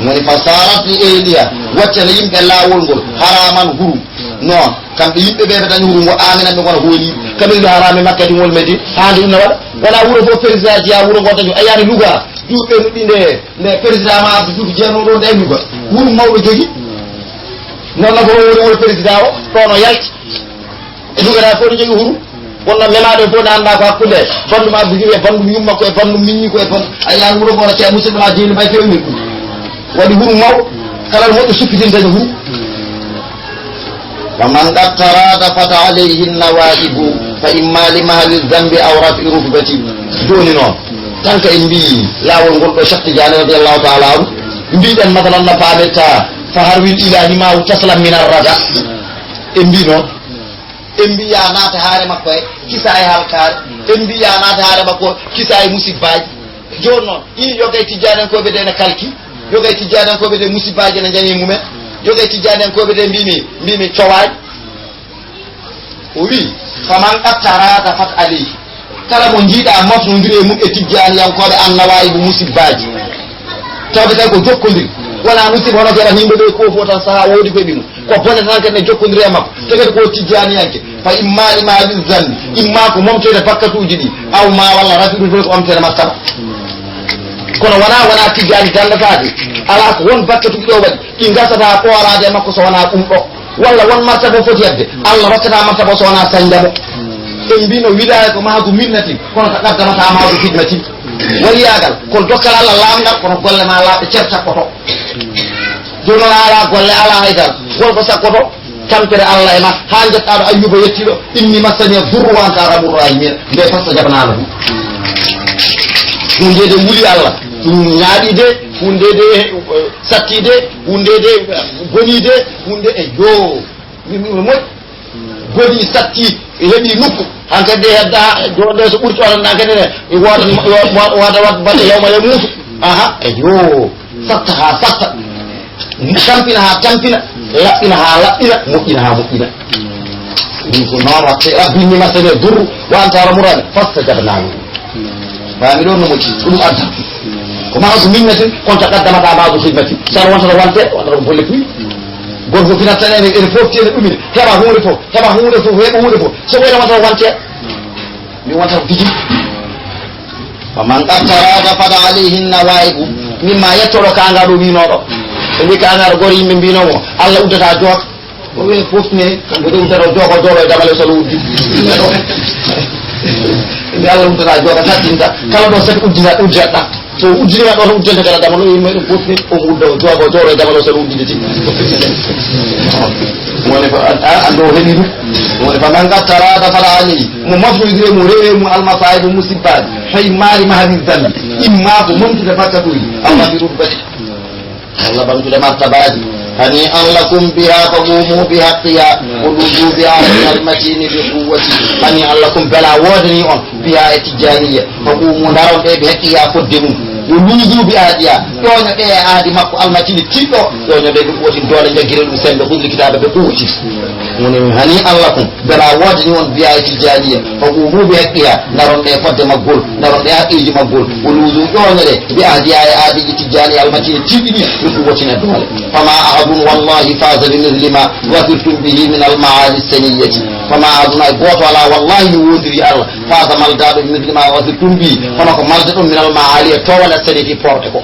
woni fa sarat li eliya waccana yimɓe lawol ngol haraman hurum non kamɓe yimɓeɓe ɓe dañi hurum wo amina ɓe gona hooli kamɓe ɗo harame makka ɗi ngol meddi haade ɗum ne waɗa wona wuuro fof président jiya wuuro ngo dañu a yaani Louga duuɓe nuɗɗi nde président ma abdou diouf jeenoɗo nde Louga wurum mawɗo jogi noon no ko woni wuro président o tono yalti Louga ɗa fof ɗo jogi hurum wonno memaɗo fof ne anda ko hakkude bandum abdou diouf e bandum yummakko e bandum minni ko e bandum a yaani wuuro ngo no ceeɓ musidɗo ma jeeni may fewni ɗum waɗi hurum mawɗo kala moƴƴo suppitinde hurum ومن قد ترادفت عليه النوائب فإما لمهل الذنب أو رفع رتبته دون نوم تنك إن بي لا ونقول شخص جاني رضي الله تعالى عنه بي دن مثلا نفعلتا فهروي الإله ما تسلم من الرجع إن بي نوم إن بي يا نات هاري مكوي كساي هالكار إن بي يا نات هاري مكوي كساي مسيباج جون نوم إن يوكي تجاني كوي بدين كالكي يوكي تجاني كوي بدين مسيباج نجاني مومي yoga tijaden ko be de mbimi cowaaj o wi faman attarata fat ali kala mo jiida mofno ndire mum e tijjani yankoɓe annawayi bo musibbaji tawde tay ko jokkodiri wona musiba hono kala yimɓe ɓe ko fo tan saaha woodi koye ɗum ko bone tan kadi ne jokkodiri e makko tegati ko tijjani yanke fa imma bil zanni imma ko momtede bakkatuji ɗi aw ma walla rafiɗude ko omtede makkaba kono wona tijjani dandatade ala ko won bakkatuji ɗo waɗi ɗi gasata koorade makko so wona ɗum ɗo walla won martaba foti hedde Allah rokkata martaba so wona sañdamo en mbino wilaya ko mahago minnati kono ko qaddamata mahago hidmati waliyagal kono dokkal Allah lamgal kono golle ma laaɓe cer sakkoto joni noon ala golle ala haydara wolko sakkoto tampere Allah e ma ha jettaɗo Ayyuba yettiɗo inni massani durru wa anta arhamur rahimin nde fasta jabnano ɗum ndede wuli Allah ñaaɗide hundede sattide hundede bonide hunde e yo mimimo moƴ boni satti heeɓi nokku hankadi hedda jonde so ɓurti oɗon hankadi ne wada baɗe yawma e muusu aha e yo satta ha satta tampina ha tampina laɓɓina ha laɓɓina moƴƴina ha moƴƴina ɗum ko noon watte rabbini masane durru wa anta ramurane fasta jabnago fami ɗo no moƴƴi ɗum adda ko mahago minnati on taqaddamata mahago hidmati tan wontata wonte wonata ko bolle puyi goto fof finat tan ene fof tiene ɗumine heɓa hunde fof heɓa hunde fof heɓa hunde fof so ɓoyna wonta wonte mi wonta ko fiji faman qattara fada alayhi nawaibu mimma yettoro kanga do winodo be kanga do gori yimbe binomo Allah uddata jot o wi fofne kambe do uddata joko dolo e dabale so uddi be Allah uddata joko tatinda kala do set uddata so ujjira do uddata kala dabalo yimbe do fofne o uddo joko dolo e dabale so udditi woni fa ando hedidu woni fa man qattara fala ali mu mafu dire mu rewe mu almasaib musibat hay mari mahadin dal imma ko mumtu da fakatu Allah bi rubbati Allah bantu da martabati hani allakum biha faqumu biha qiya qulubu biha al-matin bi quwwati hani allakum bala wodani on biha etijaniya faqumu daron be bi qiya koddimu yuluzu bi adiya yonya be adi makko almatini tiddo yonya be woti dole jagire dum sembe khudri kitaba be quwwati moni hani allakum bala wodani on biha etijaniya faqumu bi qiya daron be fodde magol daron be aqiji magol yuluzu yonya de bi adiya adi etijani almatini tiddi bi quwwati na dole fama والله فاز بمثل ما وصفتم به من المعاني السنية فما أظن قوة ولا والله يودري الله فاز ملداد بمثل ما وصفتم به فنك ملداد من المعاني طول السنية فورتكو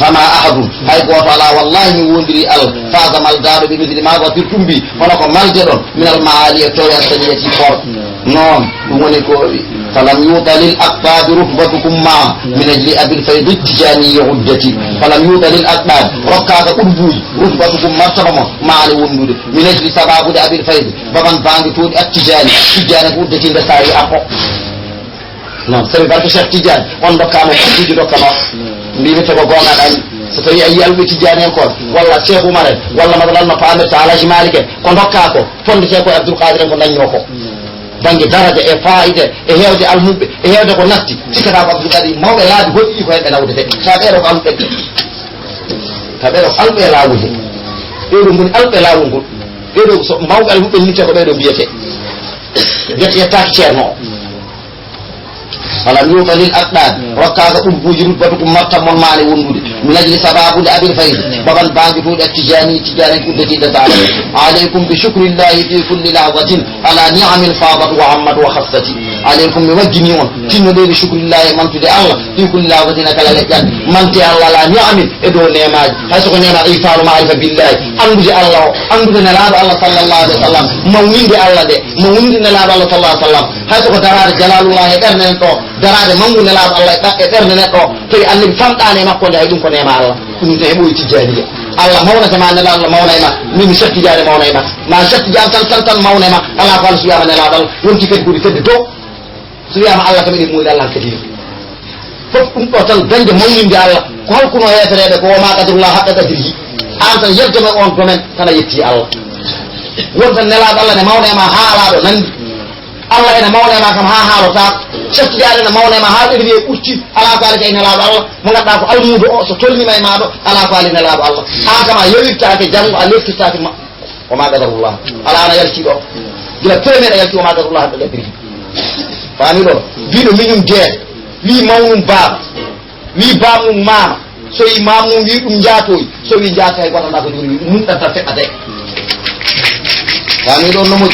فما أحد هاي قوة ولا والله يودري الله فاز ملداد بمثل ما وصفتم به فنك ملداد من المعاني طول السنية فورتكو نعم ونكوري فلم يوط للأقباد ركبتكم مع من أجل أبي الفيض التجاني عدتي فلم يوط للأقباد ركاك أدبوي ركبتكم مرتبما مع الوندود من أجل سباب أبي الفيض فمن فانتون التجاني تجاني عدتي لساري أقو نعم سبب برك شيخ تجاني on dokkama ko dokkama mbimi to gona dan so tawi ay yalbe tijani encore walla Cheikh Oumar walla madal no faame ta Alhaji Malik ko dokka ko fonde ko Abdul Qadir ko dañno ko bangi daraja e faide e hewde almubbe e hewde ko natti cikata ko Abdul Qadir mawbe laabi hodi ko hebe lawde sa beero ko albe tabeero albe laawude beero mun albe laawugol beero so mawbe almubbe nitte ko beero biyete yete tak cerno falam yuta lil aqdad rakaga ubbuji rubatukum martamon mali wondude min ajli sababude abil fayd baban bangi tude tijani kuddati da ta'ala alaykum bi shukrillahi fi kulli lahzatin ala ni'amil fadat wa ammat wa khassati alaykum bi wajjini on tinno de bi shukrillahi man tude Allah fi kulli lahzatin kala lejan man ti Allah la ni'amil e do nemaji hayso ko nema ifaru ma'rifa billahi andude Allah andude nalaado Allah sallallahu alaihi wasallam mawninde Allah de mawninde nalaado Allah sallallahu alaihi wasallam hayso ko darade jalalullah e darnen to darade mangu nelaado Allah e berne neddo tawi annabi famdane makko de hay dum ko nema Allah dum te heɓoy tijaniya Allah mawna sama nelaado Allah mawna ma min shatti jaade mawna ma shatti jaam tan mawna ma ala ko Allah subhanahu wa ta'ala wonti kadi gudi tedde do subhanahu Allah kam e muudi Allah kadi fof dum do tan dañde mawninde Allah ko halkuno yeterede ko ma qadrullah haqqa qadrihi an tan yeddema on domen tan yetti Allah wonta nelaado Allah ne mawna ma haalaado nandi Allah ina mawnema kam ha haalota cettidaade na mawnema ha be urti ala ko ala kayna laabo Allah mo gadda ko almudo o so tolni may maado ala ko ala laabo Allah ha kama yewirtaake jango a lekkitaake ma o ma qadarullah ala ana yalti do gila premier yalti o ma qadarullah be lebri fami do bido minum de wi mawnum baaba wi baamum mama so yi mamum wi dum jaatoy so wi jaatay ko tan ko duri mun tan ta fekate fami do no mo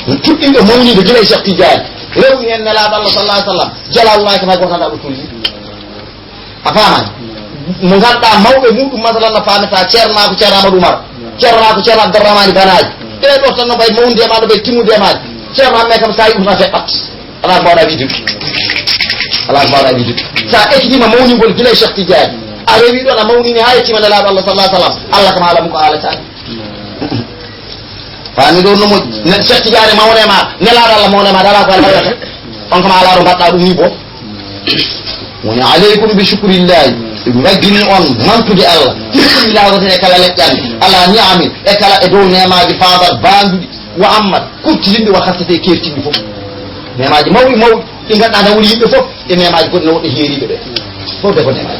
tuddinɓe mawnide gila Cheikh Tidiane rewni hen nelaɗo Allah sallallahu alaihi wasallam jalalullahi kama ko tanda ɗo tulli a faamani mo ganduɗa mawɓe muɗum masalan no famata ceerno ko ceerno Amadou Oumar ceerno ko ceerno Abdourahmane Banaji ɗeɗo tan no ɓay mawnude e maɗo ɓe timmude e maɗe ceerno hamme kam sa yi ɗum tan feɓɓat ala ko mbawɗa widude sa ekkidima mawnigol gila Cheikh Tidiane a rewi ɗon a mawnini ha yettima nelaɗo Allah sallallahu alaihi wasallam Allah kam haala mum ko haalatani fami do no mo setti jaare mawnema nelaado Allah mawnema dala ko Allah on kama ala do badda dum ni bo woni alaykum bi shukrillahi wajini on mantude Allah bismillah wa kala leddan ala ni'ami e kala e do nemaaji faaba bandudi wa amma kuttinde wa khassate kertindi fof nemaaji mawdi ingadda na wuri yimbe fof e nemaaji goddo wodde heeribe be fof de ko nemaaji